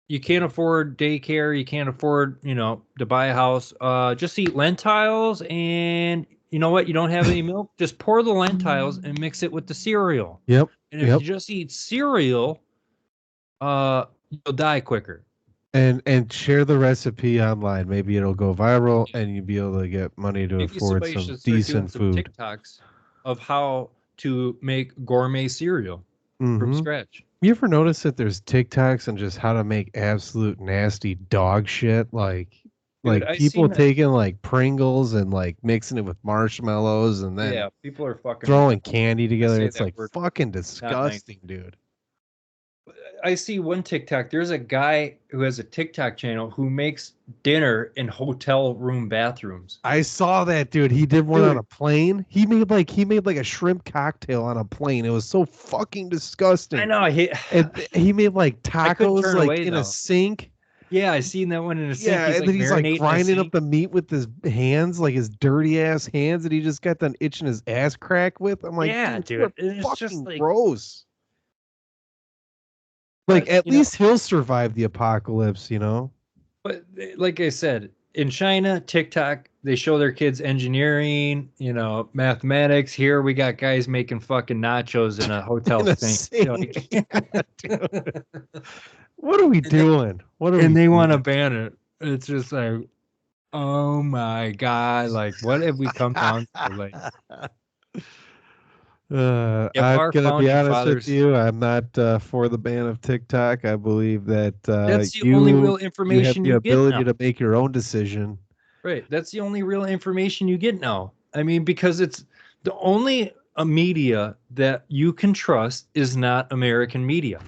You can't afford daycare, you can't afford, to buy a house. Just eat lentils, and you know what? You don't have any milk, just pour the lentils and mix it with the cereal. Yep. And if you just eat cereal, you'll die quicker. And share the recipe online. Maybe it'll go viral, and you'll be able to get money to afford some decent food. TikToks of how to make gourmet cereal from scratch. You ever notice that there's TikToks on just how to make absolute nasty dog shit? People taking like Pringles and like mixing it with marshmallows, and then people are fucking throwing candy together. It's like fucking disgusting, dude. I see one TikTok. There's a guy who has a TikTok channel who makes dinner in hotel room bathrooms. I saw that, dude. He did one on a plane. He made like a shrimp cocktail on a plane. It was so fucking disgusting. I know. He made like tacos like in a sink. Yeah, I seen that one in a sink. Yeah, and then he's like grinding up the meat with his hands, like his dirty ass hands that he just got done itching his ass crack with. I'm like, yeah, dude, it's fucking just like gross. Like, at least he'll survive the apocalypse, you know? But like I said, in China, TikTok, they show their kids engineering, mathematics. Here we got guys making fucking nachos in a hotel sink. What are we doing? They want to ban it. It's just like, oh my God. Like, what have we come down to? Like, If I'm our gonna be founding honest fathers, with you. I'm not for the ban of TikTok. I believe that that's the only real you have information the you get ability now. to make your own decision. Right. That's the only real information you get now. I mean, because it's the only media that you can trust is not American media.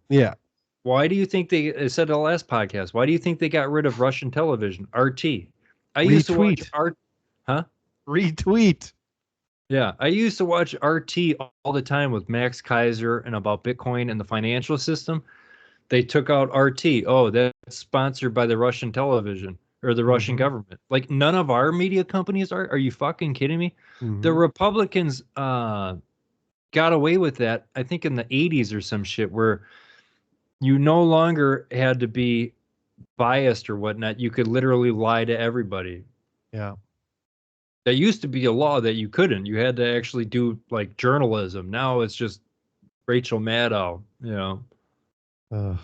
Yeah, Why do you think I said in the last podcast, why do you think they got rid of Russian television, RT? I used to watch retweet, huh? retweet. Yeah, I used to watch RT all the time with Max Kaiser and about Bitcoin and the financial system. They took out RT. Oh, that's sponsored by the Russian television or the Russian Mhm. government. Like none of our media companies are. Are you fucking kidding me? The Mhm. Republicans got away with that, I think in the 80s or some shit, where you no longer had to be biased or whatnot. You could literally lie to everybody. Yeah. That used to be a law that you couldn't. You had to actually do like journalism. Now it's just Rachel Maddow, you know. Ugh.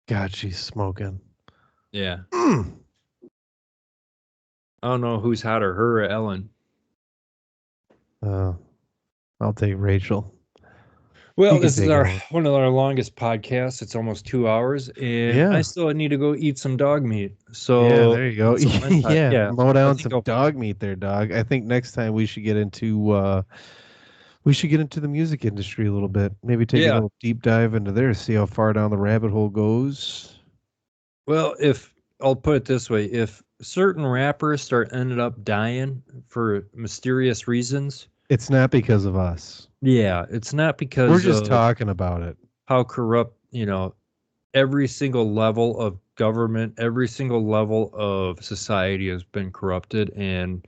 God, she's smoking. Yeah. I don't know who's hotter, her or Ellen. Uh, I'll take Rachel. Well, You can this is take our Ellen. one of our longest podcasts. It's almost 2 hours, and I Yeah. still need to go eat some dog meat. Yeah, So there you go. it's a one time. Yeah, Yeah, mow I down think some dog meat there, dog. I think next time we should get into the music industry a little bit. Maybe take a yeah. little deep dive into there, see how far down the rabbit hole goes. Well, if I'll put it this way, if certain rappers ended up dying for mysterious reasons, It's not because of us. yeah, it's not We're because just of talking about it. how corrupt, every single level of government, every single level of society has been corrupted, and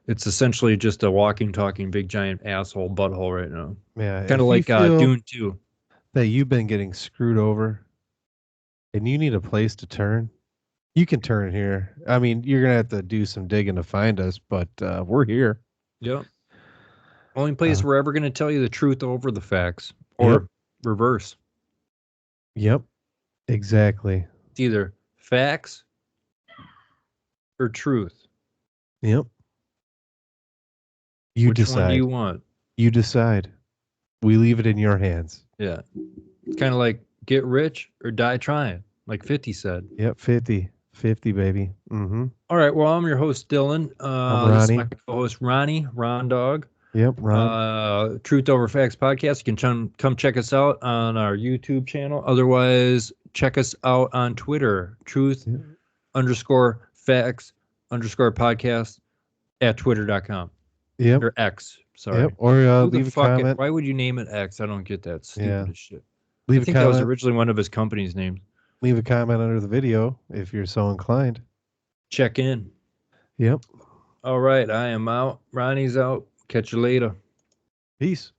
it's essentially just a walking, talking, big, giant asshole butthole right now. Yeah, Kind of if you like feel Dune 2. that you've been getting screwed over and you need a place to turn, you can turn here. I mean, you're gonna have to do some digging to find us, but we're here. Yep. Only place Uh, we're ever going to tell you the truth over the facts yep, or reverse. yep, exactly. It's either facts or truth. Yep. You Which one do decide. you want? You decide. We leave it in your hands. Yeah. It's kind of like get rich or die trying, like 50 said. Yep, 50. 50, baby. Mm-hmm. All right. Well, I'm your host, Dylan. I'm This is my Ronnie. co-host, Ronnie, Ron Dog. Yep, Ron. Truth Over Facts podcast. You can come check us out on our YouTube channel. Otherwise, check us out on Twitter, truth Yep. underscore facts underscore podcast at twitter.com Yep. or X. Sorry. Yep. Or Who the leave a fuck? comment. Why would you name it X? I don't get that. Yeah. Stupid as shit. I Leave a think that was comment. originally one of his company's names. Leave a comment under the video if you're so inclined. Check in. Yep. All right. I am out. Ronnie's out. Catch you later. Peace.